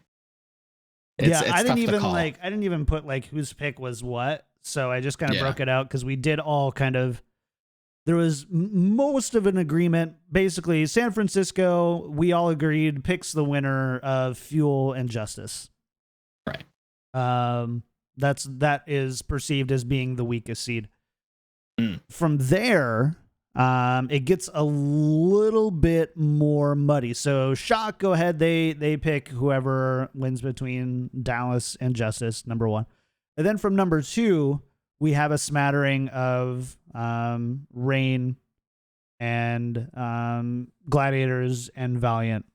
S1: I didn't even put like whose pick was what, so I just kind of broke it out because we did all kind of. There was most of an agreement. Basically, San Francisco, we all agreed, picks the winner of Fuel and Justice.
S3: Right.
S1: That is perceived as being the weakest seed. From there, it gets a little bit more muddy. So Shock, go ahead. They pick whoever wins between Dallas and Justice, number 1. And then from number 2, we have a smattering of Reign and Gladiators and Valiant.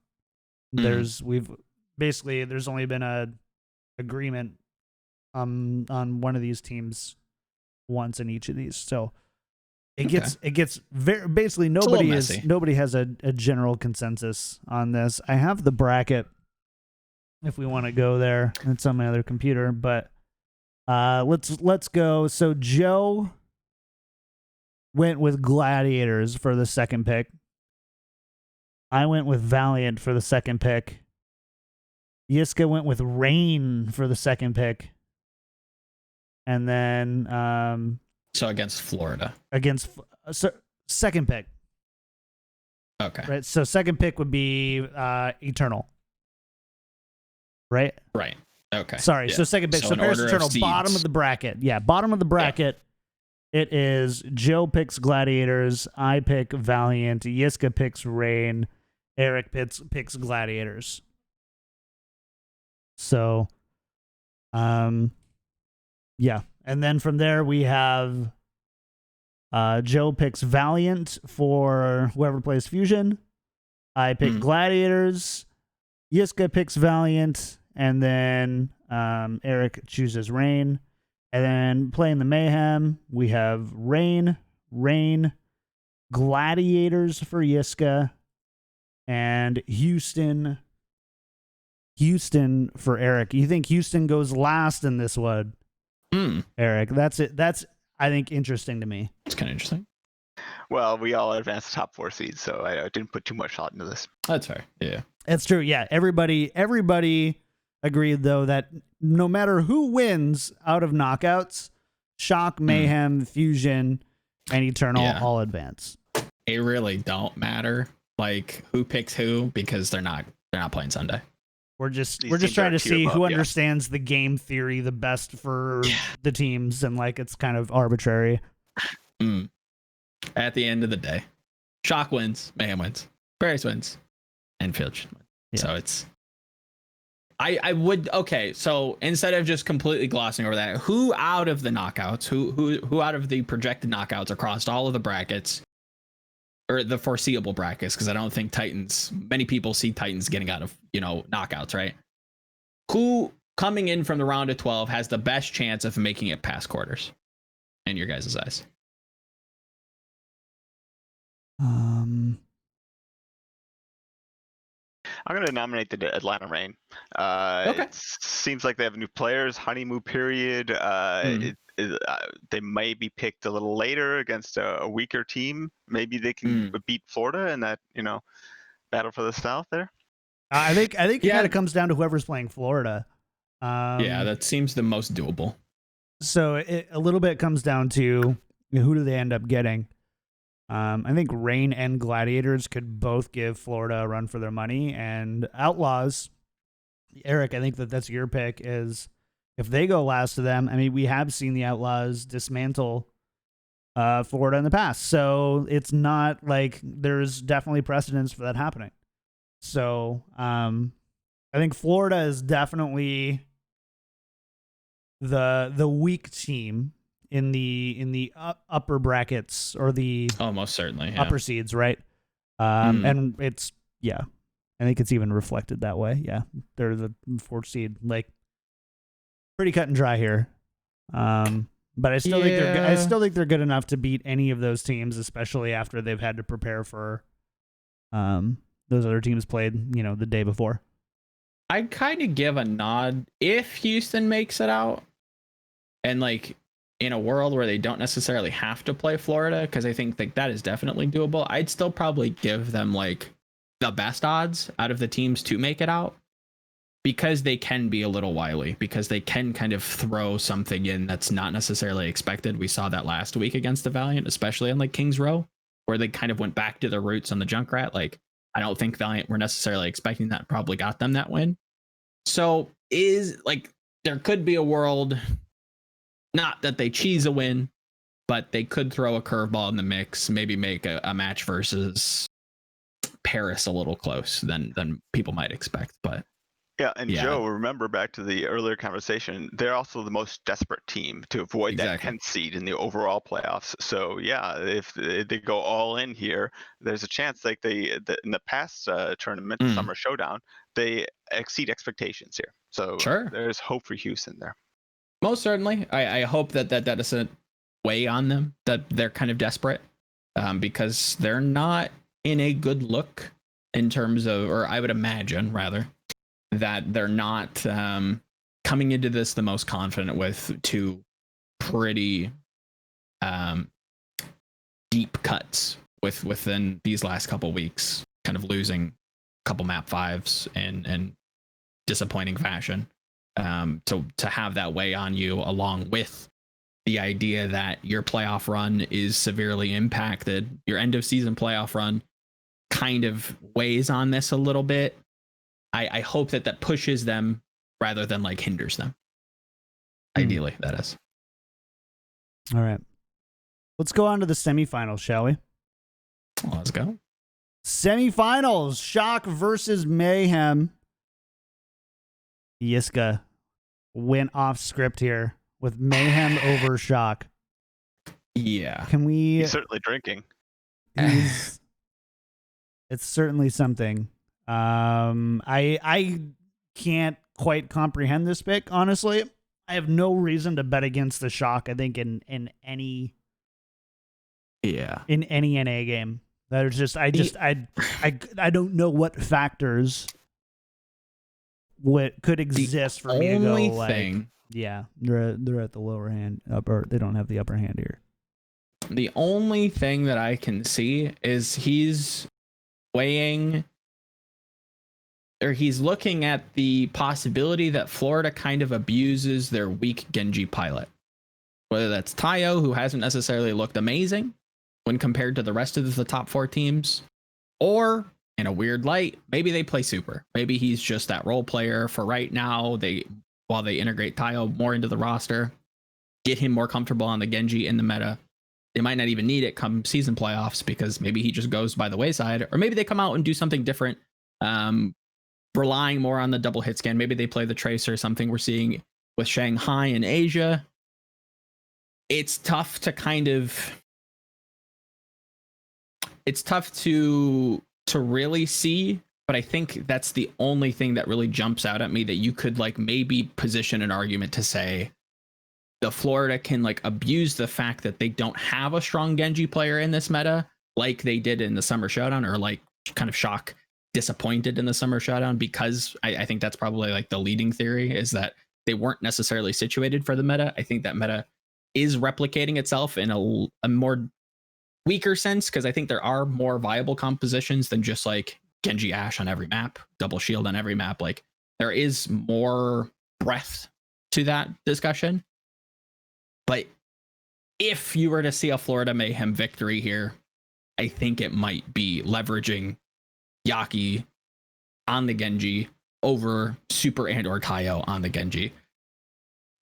S1: There's only been a agreement on one of these teams once in each of these. So it gets very basically nobody has a general consensus on this. I have the bracket if we want to go there. It's on my other computer, but let's go. So Joe went with Gladiators for the second pick. I went with Valiant for the second pick. Yiska went with Reign for the second pick. And then
S3: so against Florida.
S1: Second pick.
S3: Okay.
S1: Right. So second pick would be Eternal. Right?
S3: Right. Okay.
S1: Sorry. Yeah. So second pick. So Paris Eternal, bottom of the bracket. Yeah, bottom of the bracket. Yeah. It is Joe picks Gladiators, I pick Valiant, Yiska picks Reign, Eric picks Gladiators. So yeah. And then from there we have Joe picks Valiant for whoever plays Fusion. I pick Gladiators. Yiska picks Valiant. And then Eric chooses Reign. And then playing the Mayhem, we have Reign, Gladiators for Yiska, and Houston for Eric. You think Houston goes last in this one, Eric? That's it. That's, I think, interesting to me.
S3: It's kind of interesting.
S2: Well, we all advanced top 4 seeds, so I didn't put too much thought into this.
S3: That's fair. Yeah.
S1: That's true. Yeah. Everybody agreed, though, that no matter who wins out of knockouts, Shock, Mayhem, Fusion, and Eternal all advance.
S3: It really don't matter, like, who picks who, because they're not playing Sunday.
S1: We're just trying to see who understands the game theory the best for the teams, and like it's kind of arbitrary.
S3: At the end of the day, Shock wins, Mayhem wins, Paris wins, and Fusion wins. Yeah. So it's I would so instead of just completely glossing over that, who out of the knockouts, who out of the projected knockouts across all of the brackets, or the foreseeable brackets, because I don't think many people see Titans getting out of, knockouts, right? Who coming in from the round of 12 has the best chance of making it past quarters in your guys' eyes?
S2: I'm going to nominate the Atlanta Reign.
S3: Okay.
S2: It seems like they have new players, honeymoon period. They may be picked a little later against a weaker team. Maybe they can beat Florida in that, battle for the South there.
S1: I think it kind of comes down to whoever's playing Florida.
S3: Yeah, that seems the most doable.
S1: So a little bit comes down to who do they end up getting. I think Reign and Gladiators could both give Florida a run for their money, and Outlaws, Eric, I think that's your pick, is if they go last to them. I mean, we have seen the Outlaws dismantle Florida in the past, so it's not like there's definitely precedence for that happening. So I think Florida is definitely the weak team in the upper brackets, or the
S3: most certainly
S1: upper seeds, right? And it's, I think it's even reflected that way. Yeah, they're the 4th seed, like pretty cut and dry here. But I still think they're good enough to beat any of those teams, especially after they've had to prepare for those other teams played, the day before.
S3: I'd kind of give a nod if Houston makes it out, and like in a world where they don't necessarily have to play Florida, because I think that is definitely doable. I'd still probably give them like the best odds out of the teams to make it out, because they can be a little wily, because they can kind of throw something in that's not necessarily expected. We saw that last week against the Valiant, especially on like Kings Row, where they kind of went back to their roots on the Junkrat. Like, I don't think Valiant were necessarily expecting that, probably got them that win. So there could be a world, not that they cheese a win, but they could throw a curveball in the mix, maybe make a match versus Paris a little close than people might expect. But
S2: Joe, remember back to the earlier conversation, they're also the most desperate team to avoid that 10th seed in the overall playoffs. So if they go all in here, there's a chance like in the past tournament, the Summer Showdown, they exceed expectations here. So there's hope for Houston there.
S3: Most certainly. I hope that doesn't weigh on them, that they're kind of desperate, because they're not in a good look in terms of, or I would imagine rather, that they're not coming into this the most confident with 2 pretty deep cuts within these last couple weeks, kind of losing a couple map 5s in disappointing fashion. To have that weigh on you, along with the idea that your playoff run is severely impacted, your end of season playoff run kind of weighs on this a little bit. I hope that pushes them rather than like hinders them. Ideally, that is.
S1: All right. Let's go on to the semifinals, shall we?
S3: Let's go.
S1: Semifinals, Shock versus Mayhem. Yiska went off script here with Mayhem over Shock.
S3: Yeah.
S1: Can we...
S2: He's certainly drinking.
S1: It's certainly something. I can't quite comprehend this pick, honestly. I have no reason to bet against the Shock, I think, in any NA game. That is just I don't know what factors could exist for me to go like, they're at the lower hand, upper, they don't have the upper hand here.
S3: The only thing that I can see is he's weighing, or he's looking at the possibility that Florida kind of abuses their weak Genji pilot. Whether that's Tayo, who hasn't necessarily looked amazing when compared to the rest of the top 4 teams, or in a weird light, maybe they play super. Maybe he's just that role player for right now. While they integrate Tayo more into the roster, get him more comfortable on the Genji in the meta. They might not even need it come season playoffs, because maybe he just goes by the wayside, or maybe they come out and do something different, relying more on the double hit scan. Maybe they play the Tracer, something we're seeing with Shanghai and Asia. It's tough to really see, but I think that's the only thing that really jumps out at me, that you could like maybe position an argument to say the Florida can like abuse the fact that they don't have a strong Genji player in this meta, like they did in the Summer Showdown, or like kind of shock disappointed in the Summer Showdown, because I think that's probably like the leading theory, is that they weren't necessarily situated for the meta. I think that meta is replicating itself in a more weaker sense, because I think there are more viable compositions than just like Genji Ashe on every map, double shield on every map. Like there is more breadth to that discussion. But if you were to see a Florida Mayhem victory here, I think it might be leveraging Yaki on the Genji over Super and or Tayo on the Genji.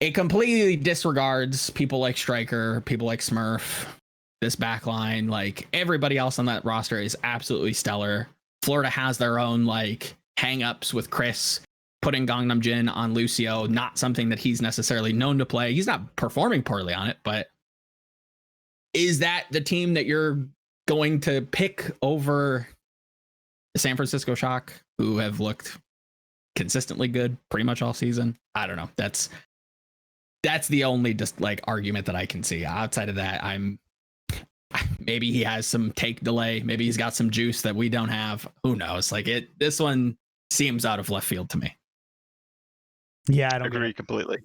S3: It completely disregards people like Striker, people like Smurf, this backline. Like everybody else on that roster is absolutely stellar. Florida has their own like hang-ups with Chris putting Gangnam Jin on Lucio, not something that he's necessarily known to play. He's not performing poorly on it, but is that the team that you're going to pick over the San Francisco Shock, who have looked consistently good pretty much all season? I don't know. That's the only just like argument that I can see. Outside of that, maybe he has some take delay. Maybe he's got some juice that we don't have. Who knows? Like this one seems out of left field to me.
S1: Yeah, I don't
S2: agree completely.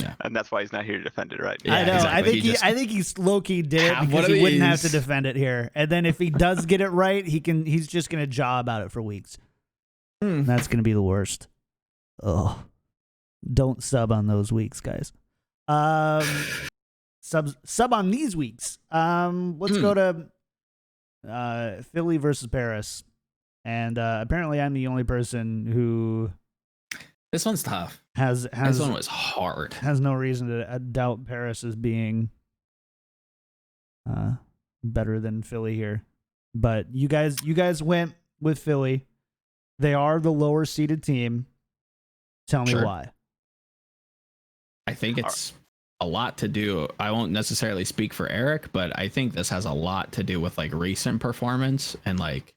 S3: Yeah,
S2: and that's why he's not here to defend it, right?
S1: I know.
S3: Exactly.
S1: I think he's low-key did it because he wouldn't have to defend it here. And then if he does get it right, he's just gonna jaw about it for weeks. That's gonna be the worst. Oh, don't sub on those weeks, guys. Sub on these weeks. Let's go to Philly versus Paris. And apparently I'm the only person who
S3: this one's tough.
S1: This
S3: one was hard.
S1: Has no reason to doubt Paris as being better than Philly here. But you guys went with Philly. They are the lower seeded team. Tell me why.
S3: I think it's a lot to do. I won't necessarily speak for Eric, but I think this has a lot to do with like recent performance and like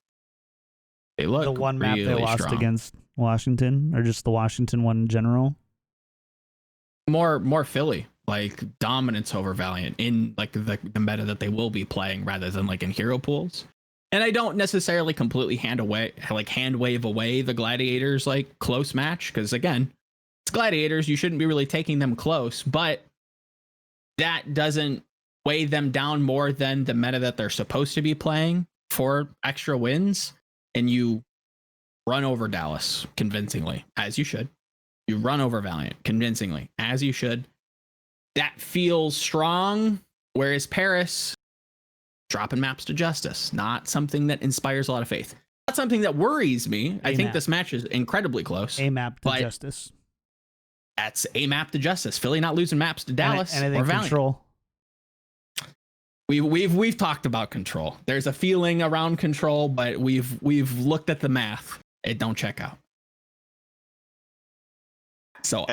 S3: they look
S1: the one map
S3: really
S1: they lost
S3: strong
S1: against Washington, or just the Washington one in general.
S3: More Philly, like dominance over Valiant in like the meta that they will be playing rather than like in hero pools. And I don't necessarily completely hand wave away the Gladiators like close match, because again, it's Gladiators. You shouldn't be really taking them close, but that doesn't weigh them down more than the meta that they're supposed to be playing for extra wins. And you run over Dallas convincingly, as you should. You run over Valiant convincingly, as you should. That feels strong, whereas Paris dropping maps to Justice, not something that inspires a lot of faith. Not something that worries me. I think this match is incredibly close.
S1: A map to Justice.
S3: That's a map to Justice. Philly not losing maps to Dallas
S1: and I think
S3: or Valiant.
S1: Control.
S3: We've talked about Control. There's a feeling around Control, but we've looked at the math. It don't check out. So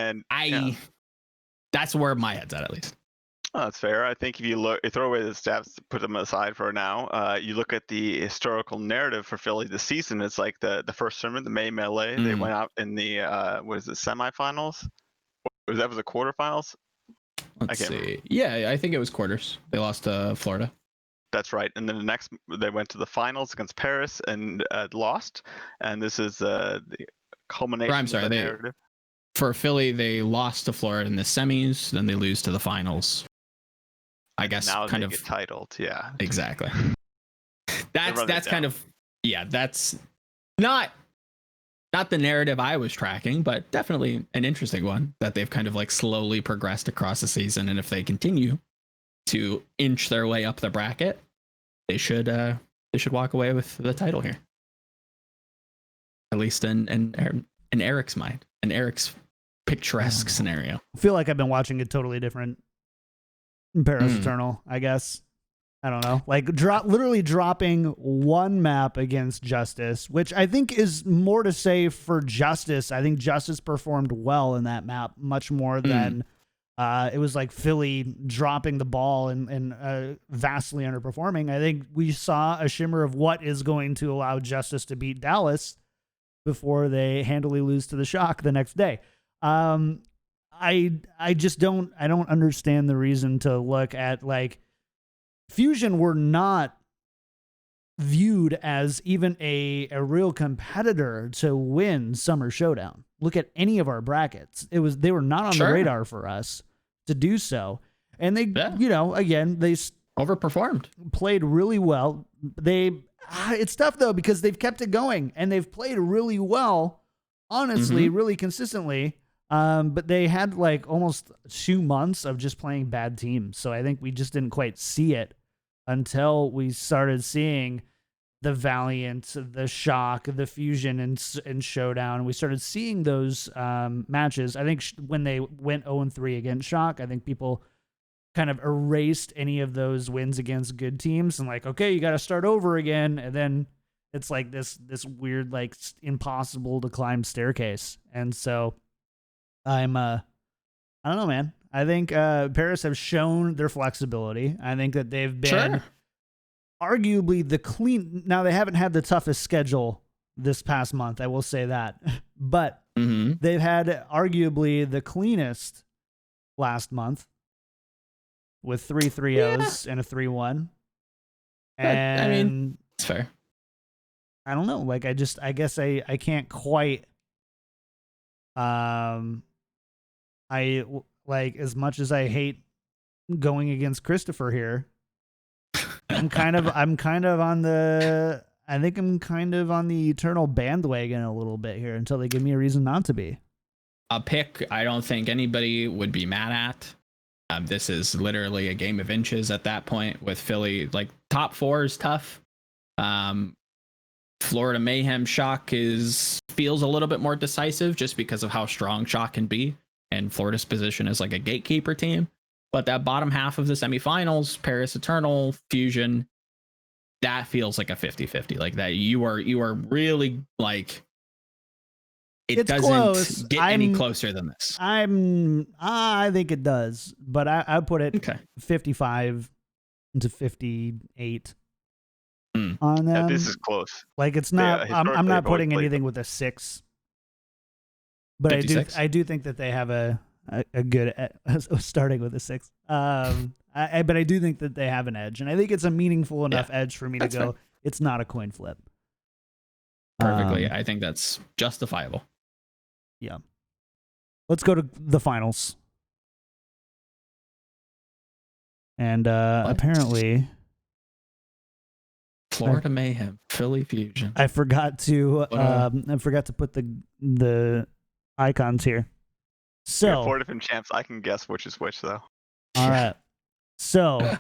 S3: that's where my head's at least.
S2: Oh, that's fair. I think if you throw away the stats, put them aside for now. You look at the historical narrative for Philly this season. It's like the first tournament, the May Melee. They went out in the semifinals? Was the quarterfinals?
S3: Let's see. Remember. Yeah, I think it was quarters. They lost to Florida.
S2: That's right. And then they went to the finals against Paris and lost. And this is the culmination of the narrative.
S3: For Philly, they lost to Florida in the semis. Then they lose to the finals. I guess
S2: now
S3: kind
S2: they
S3: of
S2: get titled. Yeah,
S3: exactly. That's kind of that's not the narrative I was tracking, but definitely an interesting one that they've kind of like slowly progressed across the season. And if they continue to inch their way up the bracket, they should walk away with the title here. At least in Eric's mind, in Eric's picturesque scenario.
S1: I feel like I've been watching a totally different Paris Eternal, I guess. I don't know. Like literally dropping one map against Justice, which I think is more to say for Justice. I think Justice performed well in that map, much more than it was like Philly dropping the ball and vastly underperforming. I think we saw a shimmer of what is going to allow Justice to beat Dallas before they handily lose to the Shock the next day. I just don't understand the reason to look at like Fusion were not viewed as even a real competitor to win Summer Showdown. Look at any of our brackets. They were not on the radar for us to do so. And they, again, they
S3: overperformed,
S1: played really well. It's tough though, because they've kept it going and they've played really well, honestly, really consistently. But they had like almost 2 months of just playing bad teams. So I think we just didn't quite see it until we started seeing the Valiant, the Shock, the Fusion, and Showdown. We started seeing those matches. I think when they went 0-3 against Shock, I think people kind of erased any of those wins against good teams and like, okay, you got to start over again. And then it's like this weird, like impossible to climb staircase. And so I don't know, man. I think Paris have shown their flexibility. I think that they've been arguably the clean. Now they haven't had the toughest schedule this past month. I will say that, but they've had arguably the cleanest last month, with 3 3-0s and a 3-1. And
S3: I mean, it's fair.
S1: I don't know. Like, I guess I can't quite, I like, as much as I hate going against Christopher here, I'm kind of on the eternal bandwagon a little bit here until they give me a reason not to be.
S3: A pick I don't think anybody would be mad at. This is literally a game of inches at that point with Philly. Like, top 4 is tough. Florida Mayhem Shock feels a little bit more decisive just because of how strong Shock can be, and Florida's position is like a gatekeeper team. But that bottom half of the semifinals, Paris Eternal, Fusion, that feels like a 50-50. Like that you are really like, it doesn't close. Get any closer than this.
S1: I think it does, but I put it 55 to 58 on them.
S2: Yeah, this is close.
S1: Like, it's not. I'm not putting anything with a 6, but 56? I do think that they have a good starting with a 6. But I do think that they have an edge, and I think it's a meaningful enough edge for me to go. Fair. It's not a coin flip.
S3: Perfectly. I think that's justifiable.
S1: Yeah. Let's go to the finals. And apparently
S3: Florida Mayhem, Philly Fusion.
S1: I forgot to put the icons here. So
S2: 4 different champs. I can guess which is which though.
S1: All right. So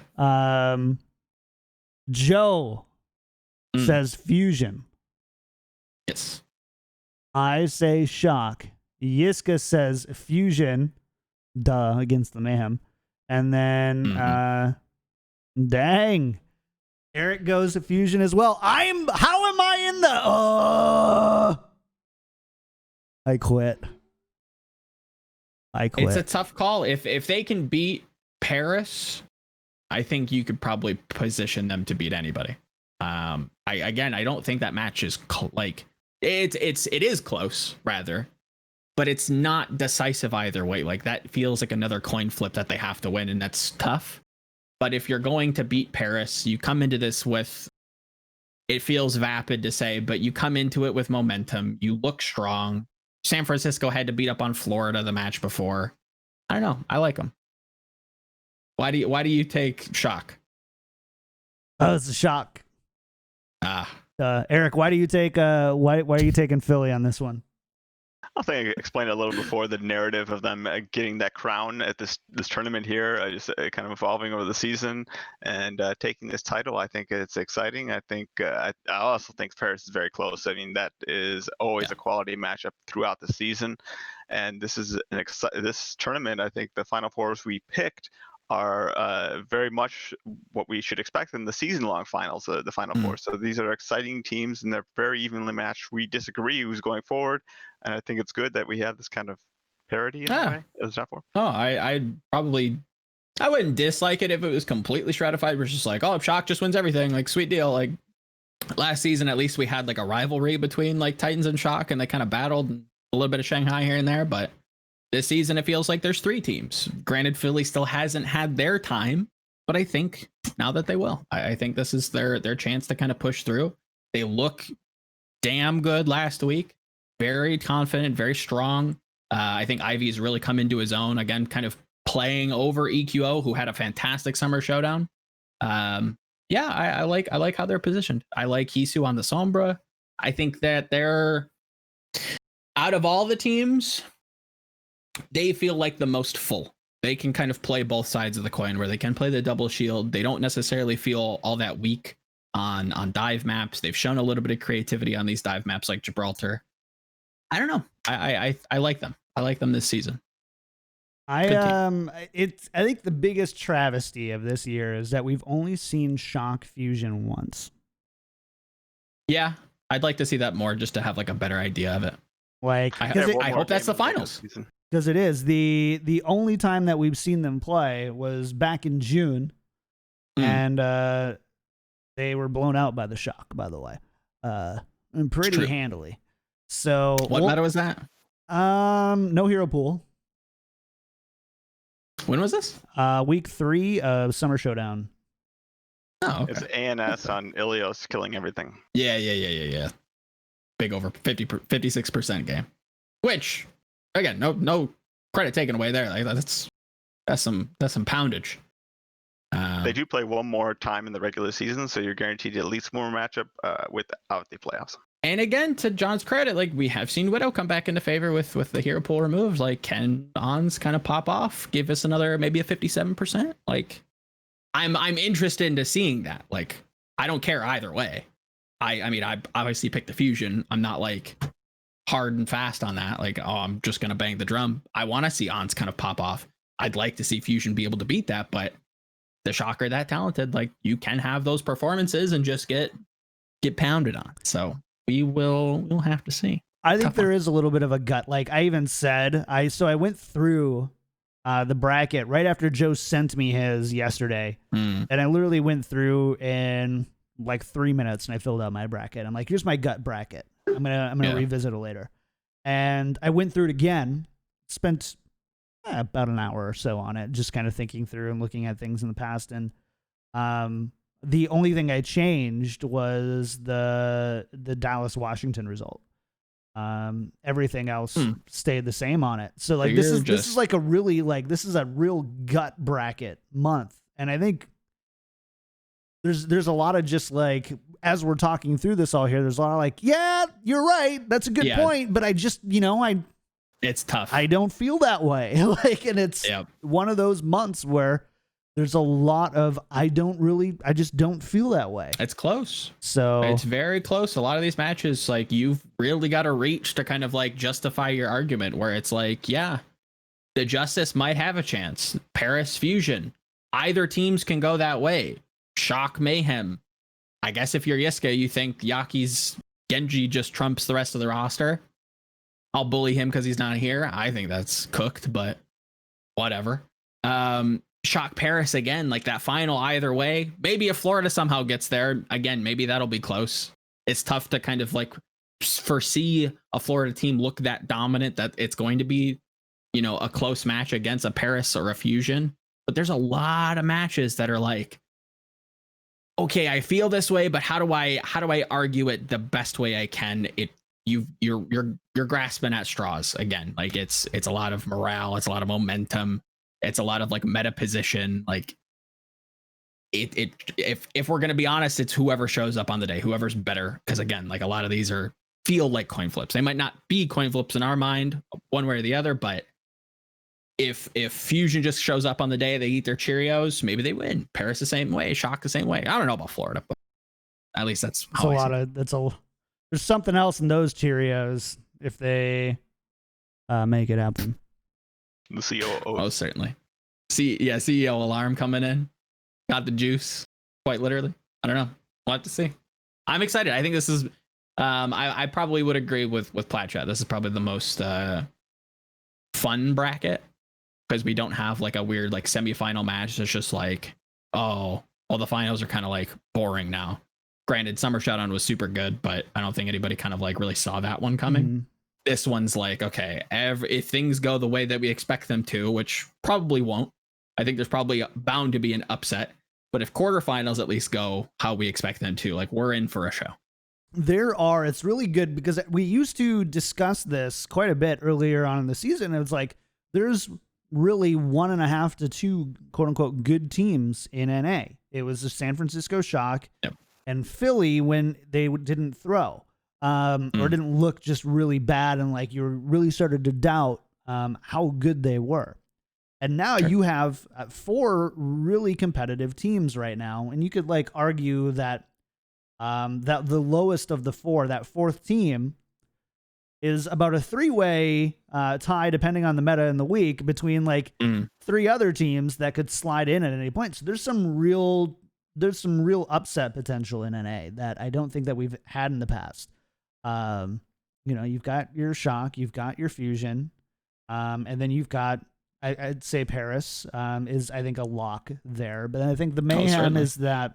S1: Joe says Fusion.
S3: Yes.
S1: I say Shock. Yiska says Fusion. Duh, against the Mayhem. And then dang. Eric goes to Fusion as well. How am I in the I quit.
S3: It's a tough call. If they can beat Paris, I think you could probably position them to beat anybody. I don't think that match is it is close rather, but it's not decisive either way. Like, that feels like another coin flip that they have to win, and that's tough. But if you're going to beat Paris, you come into this with, it feels vapid to say, but you come into it with momentum. You look strong. San Francisco had to beat up on Florida the match before. I don't know. I like them. Why do you take Shock?
S1: Oh, it's a Shock. Eric, why do you take why are you taking Philly on this one?
S2: I think I explained a little before the narrative of them getting that crown at this tournament here, just kind of evolving over the season and taking this title. I think it's exciting. I think I also think Paris is very close. I mean, that is always a quality matchup throughout the season, and this is this tournament. I think the Final Fours we picked are very much what we should expect in the season-long finals, the Final Four. So these are exciting teams, and they're very evenly matched. We disagree who's going forward, and I think it's good that we have this kind of parity in a way as a top 4.
S3: Oh, I wouldn't dislike it if it was completely stratified. We're just like, oh, Shock just wins everything. Like, sweet deal. Like, last season, at least we had like a rivalry between like Titans and Shock, and they kind of battled, and a little bit of Shanghai here and there, but this season, it feels like there's 3 teams. Granted, Philly still hasn't had their time, but I think now that they will. I think this is their chance to kind of push through. They look damn good last week. Very confident, very strong. I think Ivy's really come into his own again, kind of playing over EQO, who had a fantastic summer showdown. Yeah, I like how they're positioned. I like Hisu on the Sombra. I think that they're, out of all the teams, they feel like the most full. They can kind of play both sides of the coin, where they can play the double shield. They don't necessarily feel all that weak on dive maps. They've shown a little bit of creativity on these dive maps like Gibraltar. I don't know. I like them. I like them this season.
S1: I think the biggest travesty of this year is that we've only seen Shock Fusion once.
S3: Yeah, I'd like to see that more, just to have like a better idea of it.
S1: Like,
S3: I hope that's the finals.
S1: Because it is the only time that we've seen them play was back in June, and they were blown out by the Shock, by the way, and pretty handily. So
S3: what meta was that?
S1: No hero pool.
S3: When was this?
S1: Week 3 of Summer Showdown.
S3: Oh, okay.
S2: It's ANS on Ilios killing everything.
S3: Yeah. Big over 56% game. Which, again, no credit taken away there. Like that's some poundage.
S2: They do play one more time in the regular season, so you're guaranteed at least one more matchup without the playoffs.
S3: And again, to John's credit, like we have seen Widow come back into favor with the hero pool removed. Like, can Ons kind of pop off, give us another maybe a 57%? Like, I'm interested into seeing that. Like, I don't care either way. I mean, I obviously picked the fusion. I'm not like hard and fast on that. Like, oh, I'm just gonna bang the drum. I want to see Ons kind of pop off. I'd like to see fusion be able to beat that, but the Shocker that talented, like you can have those performances and just get pounded on. So we'll have to see.
S1: I think there is a little bit of a gut. Like I even said, I went through the bracket right after Joe sent me his yesterday, and I literally went through in like 3 minutes and I filled out my bracket. I'm like, here's my gut bracket. I'm gonna revisit it later. And I went through it again, spent about an hour or so on it, just kind of thinking through and looking at things in the past. And the only thing I changed was the Dallas Washington result. Everything else stayed the same on it. So like this is like a really this is a real gut bracket month. And I think there's a lot of just like, as we're talking through this all here, there's a lot of like, yeah, you're right. That's a good point. But I just,
S3: it's tough.
S1: I don't feel that way. Like, and it's one of those months where there's a lot of, I just don't feel that way.
S3: It's close.
S1: So
S3: it's very close. A lot of these matches, like you've really got to reach to kind of like justify your argument, where it's like, yeah, the Justice might have a chance. Paris Fusion, either teams can go that way. Shock Mayhem. I guess if you're Yiska, you think Yaki's Genji just trumps the rest of the roster. I'll bully him because he's not here. I think that's cooked, but whatever. Shock Paris again, like that final either way. Maybe if Florida somehow gets there, again, maybe that'll be close. It's tough to kind of like foresee a Florida team look that dominant that it's going to be, a close match against a Paris or a Fusion. But there's a lot of matches that are like, okay, I feel this way, but how do I argue it the best way I can? You're grasping at straws again. Like it's a lot of morale, it's a lot of momentum, it's a lot of like meta position. Like if we're gonna be honest, it's whoever shows up on the day, whoever's better. Because again, like a lot of these feel like coin flips. They might not be coin flips in our mind, one way or the other, but if Fusion just shows up on the day, they eat their Cheerios, maybe they win. Paris the same way, Shock the same way. I don't know about Florida, but at least that's how
S1: there's something else in those Cheerios if they make it happen.
S2: The COO.
S3: Oh, certainly. CEO alarm coming in. Got the juice, quite literally. I don't know. We'll have to see. I'm excited. I think this is I probably would agree with Platchat. This is probably the most fun bracket, because we don't have like a weird like semifinal match. It's just like, oh, all the finals are kind of like boring now. Granted, Summer Showdown was super good, but I don't think anybody kind of like really saw that one coming. Mm-hmm. This one's like, okay, if things go the way that we expect them to, which probably won't, I think there's probably bound to be an upset. But if quarterfinals at least go how we expect them to, like, we're in for a show.
S1: It's really good because we used to discuss this quite a bit earlier on in the season. It was like, there's really 1.5 to 2 quote unquote good teams in NA. It was the San Francisco Shock and Philly when they didn't throw or didn't look just really bad. And like, you really started to doubt how good they were. And now you have 4 really competitive teams right now. And you could like argue that that the lowest of the 4, that 4th team, is about a 3-way tie, depending on the meta in the week, between like 3 other teams that could slide in at any point. So there's some real upset potential in NA that I don't think that we've had in the past. You've got your Shock, you've got your Fusion, and then you've got, I'd say Paris is, I think, a lock there. But I think the Mayhem is that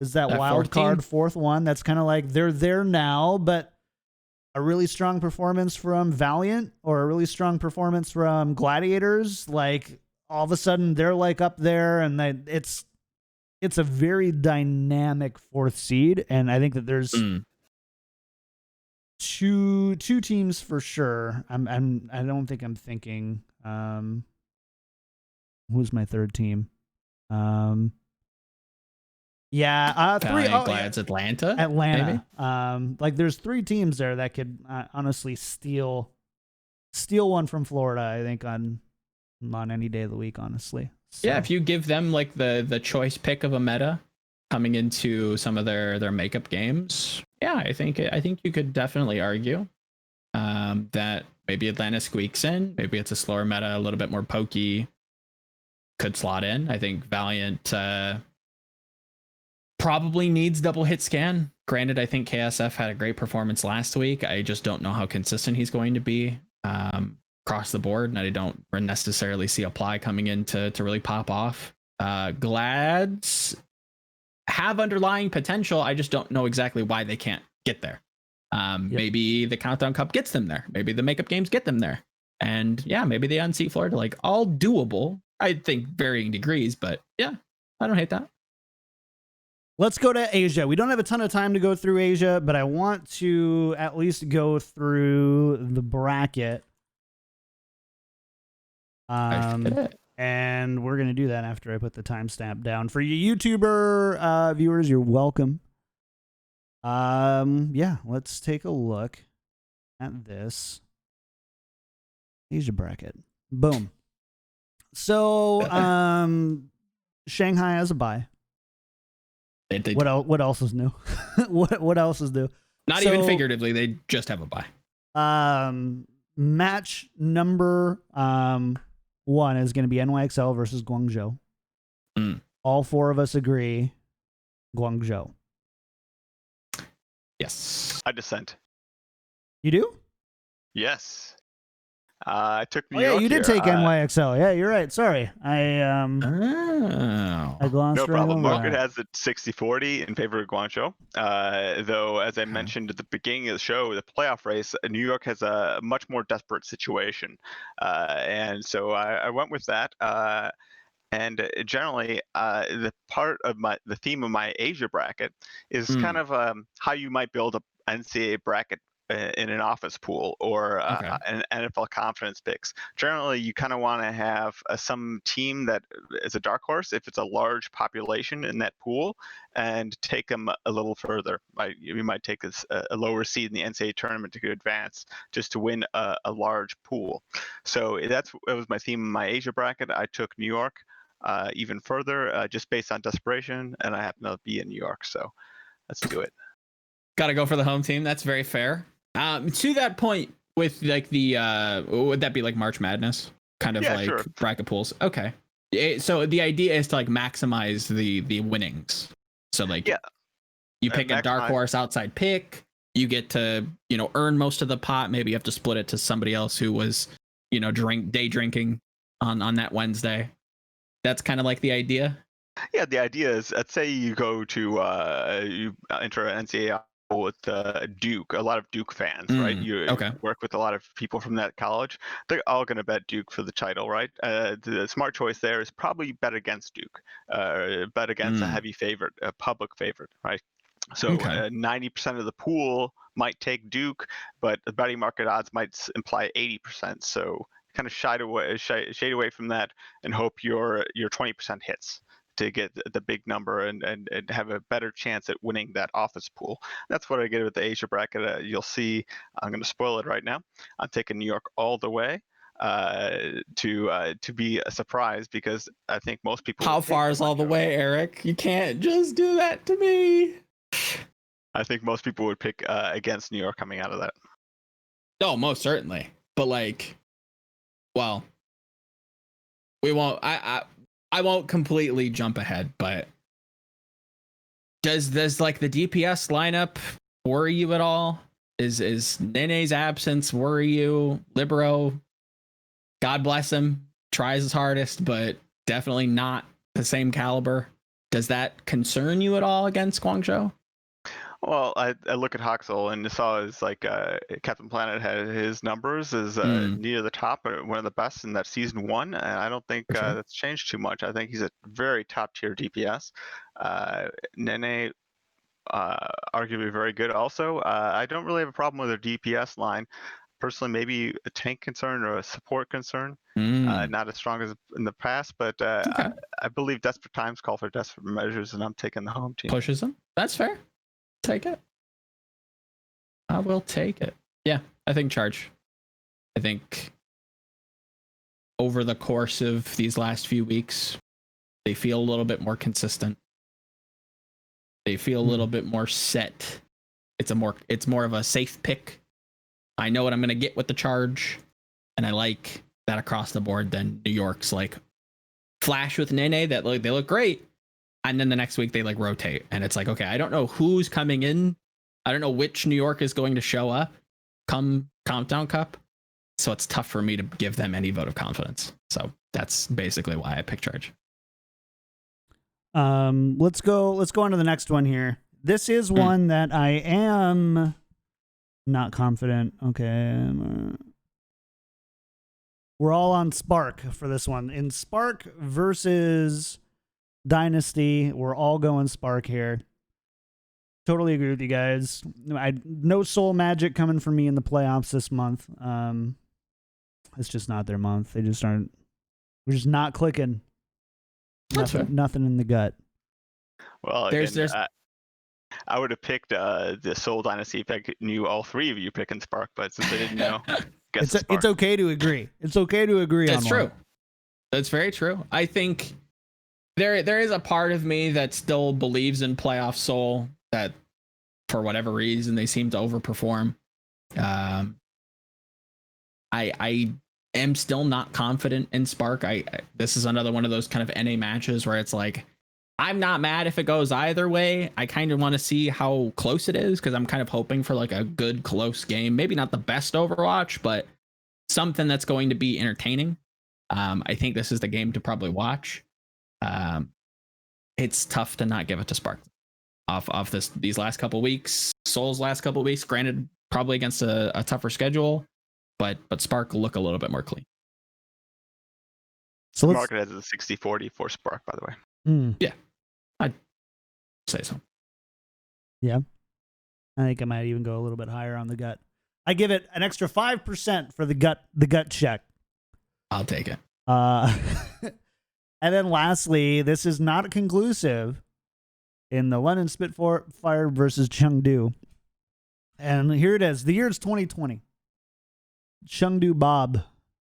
S1: wild card 4th one. That's kind of like they're there now, but a really strong performance from Valiant or a really strong performance from Gladiators, like all of a sudden they're like up there, and it's a very dynamic 4th seed. And I think that there's two teams for sure. I don't think I'm thinking who's my 3rd team? Yeah, 3.
S3: Glads Atlanta.
S1: Maybe? Like there's 3 teams there that could honestly steal one from Florida, I think, on any day of the week, honestly. So.
S3: Yeah, if you give them like the choice pick of a meta coming into some of their makeup games, yeah, I think you could definitely argue that maybe Atlanta squeaks in. Maybe it's a slower meta, a little bit more pokey, could slot in. I think Valiant probably needs double hit scan. Granted, I think KSF had a great performance last week. I just don't know how consistent he's going to be across the board, and I don't necessarily see Apply coming in to really pop off. Glads have underlying potential. I just don't know exactly why they can't get there. Maybe the Countdown Cup gets them there. Maybe the makeup games get them there. And yeah, maybe they unseat Florida. Like, all doable. I think varying degrees, but yeah, I don't hate that.
S1: Let's go to Asia. We don't have a ton of time to go through Asia, but I want to at least go through the bracket. And we're going to do that after I put the timestamp down. For you YouTuber viewers, you're welcome. Let's take a look at this Asia bracket. Boom. So, Shanghai has a bye. What else is new? what else is new?
S3: Not even figuratively, they just have a bye.
S1: Match number 1 is going to be NYXL versus Guangzhou. All 4 of us agree Guangzhou.
S3: Yes.
S2: I dissent.
S1: You do?
S2: Yes. I took New York.
S1: Yeah, you did take NYXL. Yeah, you're right. Sorry. I glossed
S2: no
S1: right
S2: problem.
S1: over
S2: Market
S1: that.
S2: has it 60-40 in favor of Guangzhou. Though, as I mentioned at the beginning of the show, the playoff race, New York has a much more desperate situation. And so I went with that. And generally, the theme of my Asia bracket is kind of how you might build an NCAA bracket in an office pool or an NFL confidence picks. Generally, you kind of want to have some team that is a dark horse if it's a large population in that pool, and take them a little further. You might take a lower seed in the NCAA tournament to advance just to win a large pool. So that was my theme in my Asia bracket. I took New York even further just based on desperation, and I happen to be in New York, so let's do it.
S3: Got to go for the home team. That's very fair. To that point, with like the would that be like March Madness kind of sure. Bracket pools? Okay. So the idea is to like maximize the winnings. So like you pick a dark horse outside pick, you get to earn most of the pot. Maybe you have to split it to somebody else who was day drinking on that Wednesday. That's kind of like the idea.
S2: Yeah, the idea is, let's say you go to you enter an NCAA with Duke, a lot of Duke fans, right? You
S3: Okay.
S2: work with a lot of people from that college. They're all going to bet Duke for the title, right? The smart choice there is probably bet against Duke, bet against a heavy favorite, a public favorite, right? So
S3: Okay.
S2: 90% of the pool might take Duke, but the betting market odds might imply 80%. So kind of shade away from that and hope your 20% hits to get the big number and have a better chance at winning that office pool. That's what I get with the Asia bracket. You'll see, I'm going to spoil it right now. I'm taking New York all the way to be a surprise, because I think most people.
S3: How far is all the way, Eric? You can't just do that to me.
S2: I think most people would pick against New York coming out of that.
S3: No, most certainly. But like, well, we won't. I won't completely jump ahead, but does like the DPS lineup worry you at all? Is Nene's absence worry you? Libero, God bless him, tries his hardest, but definitely not the same caliber. Does that concern you at all against Guangzhou?
S2: Well, I look at Hoxel and saw his Captain Planet had his numbers as near the top, one of the best in that season 1, and I don't think that's changed too much. I think he's a very top tier DPS. Nene, arguably very good also. I don't really have a problem with their DPS line. Personally, maybe a tank concern or a support concern. Not as strong as in the past, but I believe desperate times call for desperate measures, and I'm taking the home team.
S3: Pushes them. That's fair. Take it. I will take it. Yeah, I think charge. I think over the course of these last few weeks, they feel a little bit more consistent. They feel a little bit more set. It's more of a safe pick. I know what I'm going to get with the charge, and I like that across the board. Then New York's like flash with Nene that they look great, and then the next week they like rotate, and it's like, okay, I don't know who's coming in. I don't know which New York is going to show up come Countdown Cup, so it's tough for me to give them any vote of confidence. So that's basically why I pick charge.
S1: Let's go on to the next one here. This is one that I am not confident. Okay. We're all on Spark for this one. In Spark versus Dynasty, we're all going Spark here. Totally agree with you guys. No Soul Magic coming for me in the playoffs this month. It's just not their month. They just aren't. We're just not clicking. Nothing in the gut.
S2: Well, there's I would have picked the Soul Dynasty if I knew all three of you picking Spark, but since I didn't know,
S1: it's okay to agree. It's okay to agree.
S3: That's
S1: on
S3: true.
S1: one.
S3: That's very true. I think there is a part of me that still believes in playoff Soul, that for whatever reason they seem to overperform. I am still not confident in Spark. This is another one of those kind of NA matches where it's like, I'm not mad if it goes either way. I kind of want to see how close it is, because I'm kind of hoping for like a good close game. Maybe not the best Overwatch, but something that's going to be entertaining. I think this is the game to probably watch. It's tough to not give it to Spark off these last couple weeks. Soul's last couple weeks, granted, probably against a tougher schedule, but Spark look a little bit more clean.
S2: So the market has a 60-40 for Spark, by the way.
S3: Yeah, I'd say so.
S1: Yeah, I think I might even go a little bit higher on the gut. I give it an extra 5% for the gut check.
S3: I'll take it.
S1: And then lastly, this is not conclusive in the London Spitfire versus Chengdu. And here it is. The year is 2020. Chengdu Bob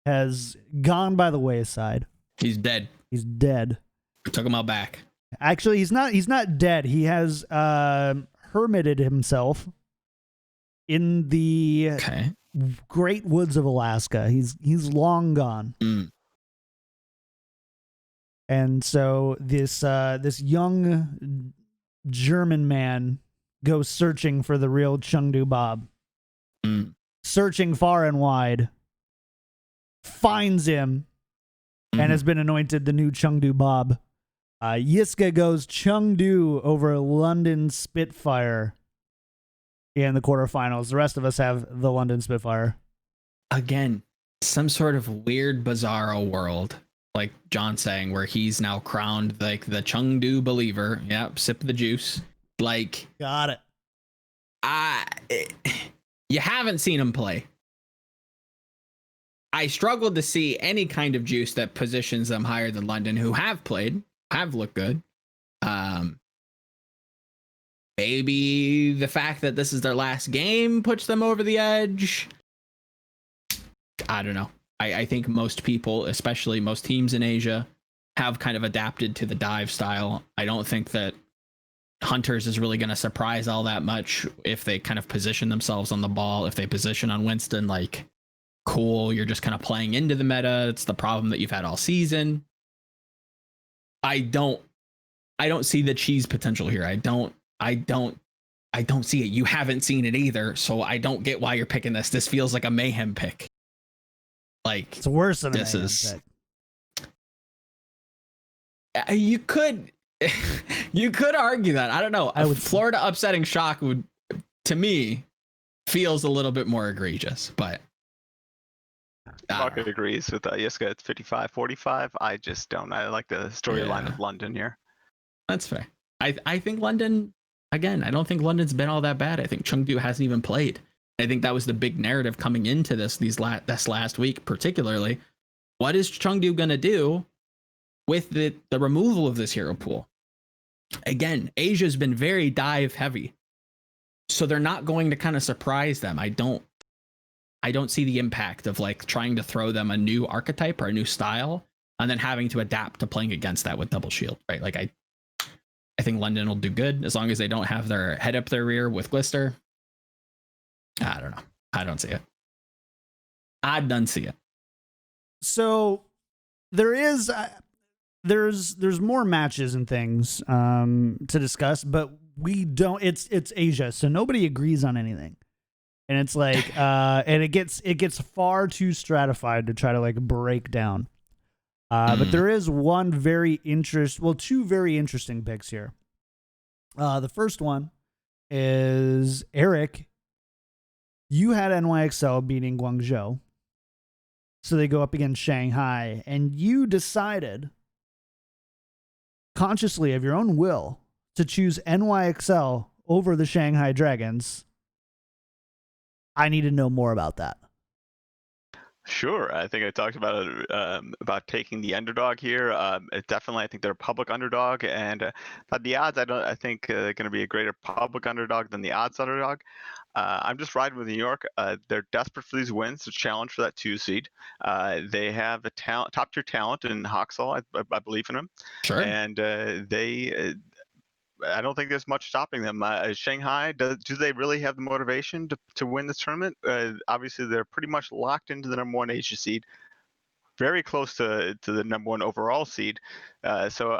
S1: has gone by the wayside.
S3: He's dead.
S1: He's dead.
S3: We took him out back.
S1: Actually, he's not dead. He has hermited himself in the great woods of Alaska. He's long gone. And so this young German man goes searching for the real Chengdu Bob. Searching far and wide, finds him, and has been anointed the new Chengdu Bob. Yiska goes Chengdu over London Spitfire. in the quarterfinals. The rest of us have the London Spitfire.
S3: Again, some sort of weird, bizarro world, like John saying, where he's now crowned like the Chengdu believer. Yep, sip the juice. Like,
S1: Got it.
S3: You haven't seen him play. I struggled to see any kind of juice that positions them higher than London, who have played, have looked good. Maybe the fact that this is their last game puts them over the edge. I don't know. I think most people, especially most teams in Asia, have kind of adapted to the dive style. I don't think that Hunters is really going to surprise all that much if they kind of position themselves on the ball. If they position on Winston, like, cool, you're just kind of playing into the meta. It's the problem that you've had all season. I don't see the cheese potential here. I don't see it. You haven't seen it either, so I don't get why you're picking this. This feels like a Mayhem pick. Like,
S1: It's worse than a
S3: this
S1: Mayhem
S3: is
S1: pick.
S3: you could argue that. I don't know.
S1: I would-
S3: Florida upsetting shock would, to me, feels a little bit more egregious, but
S2: Market agrees with Yiska. It's 55-45. I just don't. I like the storyline
S3: Yeah.
S2: of London here.
S3: That's fair. I think London, again, I don't think London's been all that bad. I think Chengdu hasn't even played. I think that was the big narrative coming into this last week, particularly. What is Chengdu going to do with the removal of this hero pool? Again, Asia's been very dive heavy, so they're not going to kind of surprise them. I don't see the impact of like trying to throw them a new archetype or a new style and then having to adapt to playing against that with double shield, right? Like I think London will do good as long as they don't have their head up their rear with Glister. I don't know. I don't see it. I don't see it.
S1: So there's more matches and things to discuss, but we don't. It's Asia, so nobody agrees on anything, and it's like and it gets far too stratified to try to like break down. But there is two very interesting picks here. The first one is Eric. You had NYXL beating Guangzhou, so they go up against Shanghai, and you decided consciously of your own will to choose NYXL over the Shanghai Dragons. I need to know more about that.
S2: Sure, I think I talked about it about taking the underdog here. Definitely, I think they're a public underdog, and but the odds, I think they're going to be a greater public underdog than the odds underdog. I'm just riding with New York. They're desperate for these wins to challenge for that 2 seed. They have a top tier talent in Hoxall. I believe in them.
S3: Sure.
S2: And I don't think there's much stopping them. Shanghai, do they really have the motivation to win this tournament? Obviously, they're pretty much locked into the number 1 Asia seed, very close to the number 1 overall seed. So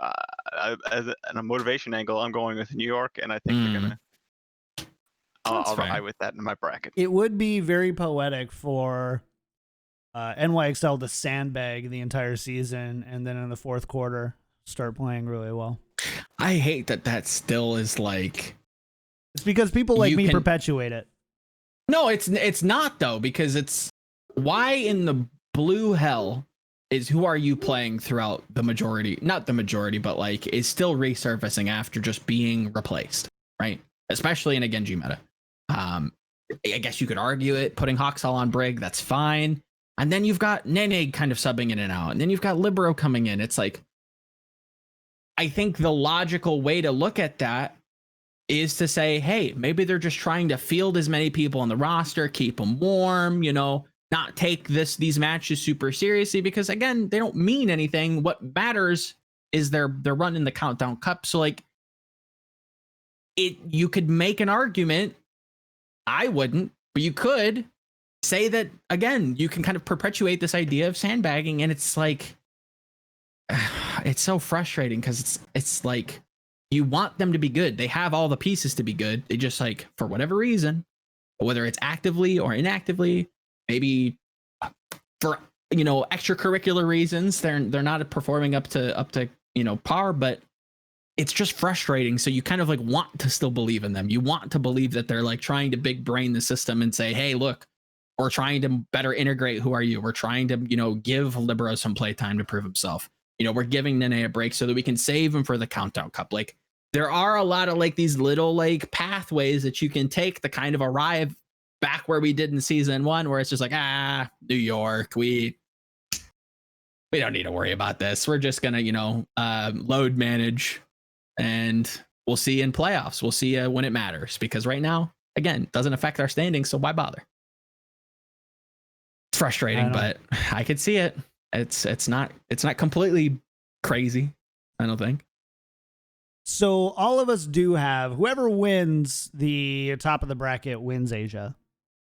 S2: as a motivation angle, I'm going with New York, and I think they're going to. I'll ride with that in my bracket.
S1: It would be very poetic for NYXL to sandbag the entire season and then in the fourth quarter start playing really well.
S3: I hate that still is like.
S1: It's because people like me perpetuate it.
S3: No, it's not though, because it's why in the blue hell is who are you playing throughout the majority? Not the majority, but like is still resurfacing after just being replaced, right? Especially in a Genji meta. I guess you could argue it, putting Hoxall on Brig, that's fine. And then you've got Nene kind of subbing in and out. And then you've got Libero coming in. It's like, I think the logical way to look at that is to say, hey, maybe they're just trying to field as many people on the roster, keep them warm, not take these matches super seriously, because again, they don't mean anything. What matters is they're running the Countdown Cup. So like you could make an argument. I wouldn't, but you could say that again, you can kind of perpetuate this idea of sandbagging, and it's like it's so frustrating because it's like you want them to be good. They have all the pieces to be good. They just like for whatever reason, whether it's actively or inactively, maybe for extracurricular reasons, they're not performing up to par. But it's just frustrating. So you kind of like want to still believe in them. You want to believe that they're like trying to big brain the system and say, hey, look, we're trying to better integrate. Who are you? We're trying to, give Libero some play time to prove himself. We're giving Nene a break so that we can save him for the Countdown Cup. Like, there are a lot of like these little like pathways that you can take to kind of arrive back where we did in season 1, where it's just like, New York, we don't need to worry about this. We're just gonna, load manage, and we'll see in playoffs. We'll see when it matters, because right now, again, it doesn't affect our standings, so why bother? It's frustrating, but I could see it. It's not completely crazy, I don't think.
S1: So all of us do have, whoever wins the top of the bracket wins Asia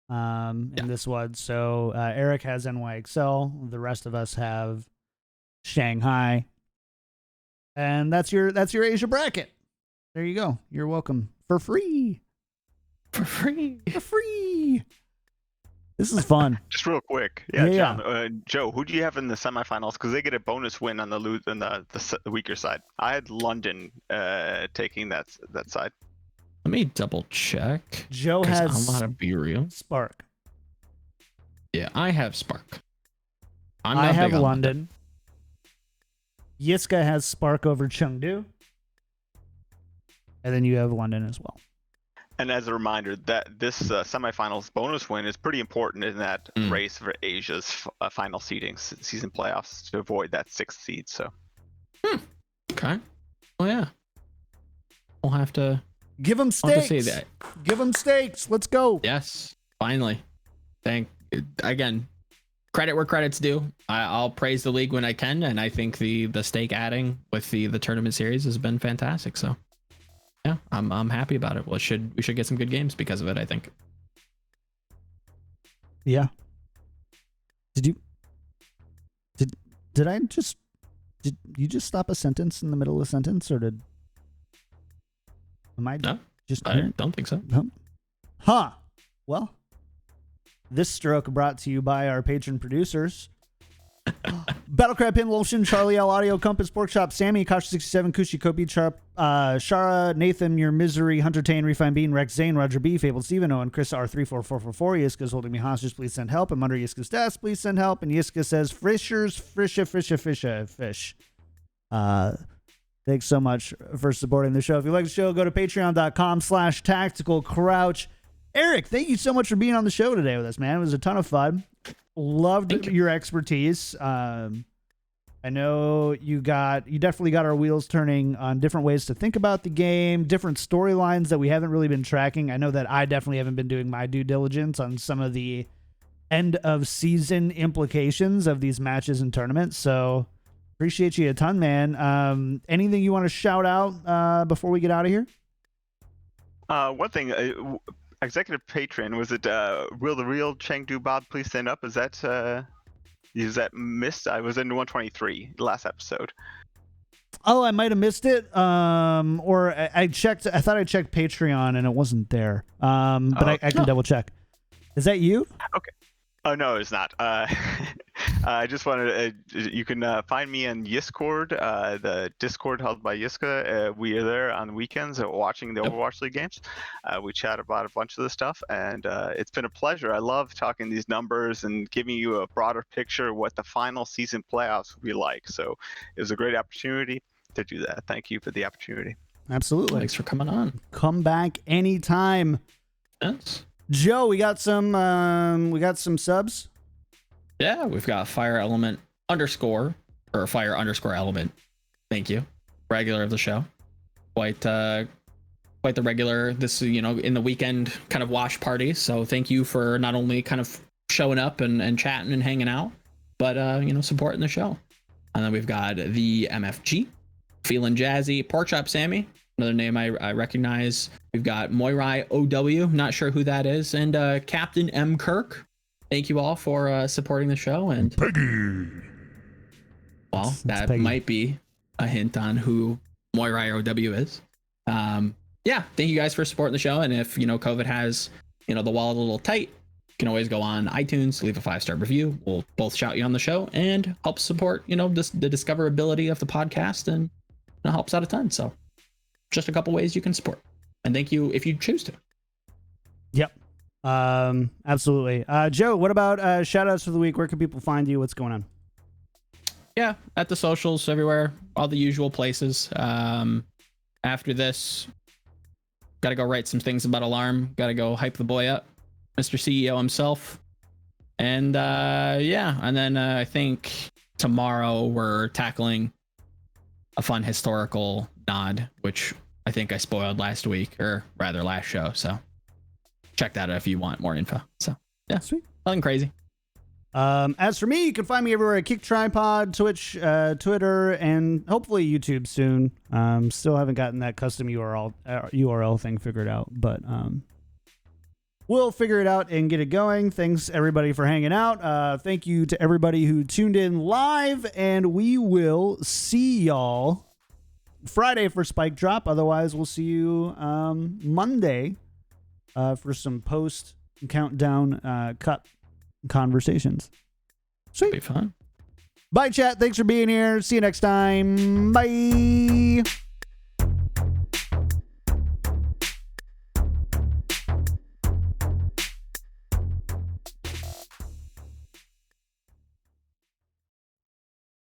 S1: in this one. So Eric has NYXL. The rest of us have Shanghai. And that's your Asia bracket. There you go. You're welcome. For free.
S3: For free.
S1: For free. This is fun.
S2: Just real quick. John, Joe, who do you have in the semifinals? Because they get a bonus win on the weaker side. I had London taking that side.
S3: Let me double check.
S1: Joe has
S3: I want to be real.
S1: Spark.
S3: Yeah, I have Spark.
S1: I have London. Yiska has Spark over Chengdu. And then you have London as well.
S2: And as a reminder, that this semifinals bonus win is pretty important in that race for Asia's final seeding season playoffs to avoid that 6th seed. So,
S3: okay. Oh yeah, we'll have to
S1: give them stakes.
S3: Say that.
S1: Give them stakes. Let's go.
S3: Yes, finally. Again, credit where credit's due. I'll praise the league when I can, and I think the stake adding with the tournament series has been fantastic. So. Yeah, I'm happy about it. Well, we should get some good games because of it, I think.
S1: Yeah. Did you just stop a sentence in the middle of a sentence, or am I just
S3: I don't think so.
S1: Huh. Well, this stroke brought to you by our patron producers. Battlecry, Pin, Lotion, Charlie L, Audio, Compass, Porkchop, Sammy, Kasha67, Kushi, Kobe, Sharp, Shara, Nathan, Your Misery, Hunter Tane, Refine Bean, Rex Zane, Roger B, Fabled Steven, Owen, Chris R34444, Yiska's holding me hostage, please send help. I'm under Yiska's desk, please send help. And Yiska says, Frischers, fish. Thanks so much for supporting the show. If you like the show, go to patreon.com/tacticalcrouch. Eric, thank you so much for being on the show today with us, man. It was a ton of fun. Loved your expertise. I know you definitely got our wheels turning on different ways to think about the game, different storylines that we haven't really been tracking. I know that I definitely haven't been doing my due diligence on some of the end of season implications of these matches and tournaments. So appreciate you a ton, man. Anything you want to shout out before we get out of here?
S2: One thing, executive patron, was it will the real Chengdu Bod please stand up? Is that missed? I was in 123 last episode.
S1: Oh, I might have missed it. Or I checked. I thought I checked Patreon and it wasn't there. But I can double check. Is that you?
S2: Okay. Oh no, it's not. I just wanted you can find me on Discord, the Discord held by Yiska. We are there on weekends watching the Overwatch League games. We chat about a bunch of the stuff, and it's been a pleasure. I love talking these numbers and giving you a broader picture of what the final season playoffs will be like. So it was a great opportunity to do that. Thank you for the opportunity.
S1: Absolutely.
S3: Thanks for coming on.
S1: Come back anytime.
S3: Yes.
S1: Joe, we got some subs.
S3: Yeah, we've got Fire Element _ or Fire _ Element. Thank you. Regular of the show. Quite the regular this, in the weekend kind of watch party. So thank you for not only kind of showing up and chatting and hanging out, but supporting the show. And then we've got the MFG, Feeling Jazzy, Porkchop Sammy, another name I recognize. We've got Moirai OW, not sure who that is, and Captain M Kirk. Thank you all for supporting the show. And
S1: Peggy.
S3: Well, that
S1: Peggy.
S3: might be a hint on who Moirai OW is. Yeah, thank you guys for supporting the show. And if COVID has the wallet a little tight, you can always go on iTunes, leave a 5-star review. We'll both shout you on the show and help support the discoverability of the podcast, and it helps out a ton. So just a couple ways you can support. And thank you if you choose to.
S1: Yep. Absolutely. Joe, what about shout outs for the week? Where can people find you? What's going on?
S3: Yeah, at the socials everywhere, all the usual places. After this, got to go write some things about Alarm. Got to go hype the boy up, Mr. CEO himself. And and then I think tomorrow we're tackling a fun historical nod, which I think I spoiled last week, or rather last show. So check that out if you want more info. So yeah,
S1: Sweet.
S3: Nothing crazy.
S1: As for me, you can find me everywhere at Kickedtripod, Twitch, Twitter, and hopefully YouTube soon. Still haven't gotten that custom URL thing figured out, but we'll figure it out and get it going. Thanks everybody for hanging out. Thank you to everybody who tuned in live, and we will see y'all Friday for Spike Drop. Otherwise, we'll see you Monday for some post countdown cup conversations. Sweet.
S3: Be fun.
S1: Bye, chat. Thanks for being here. See you next time. Bye.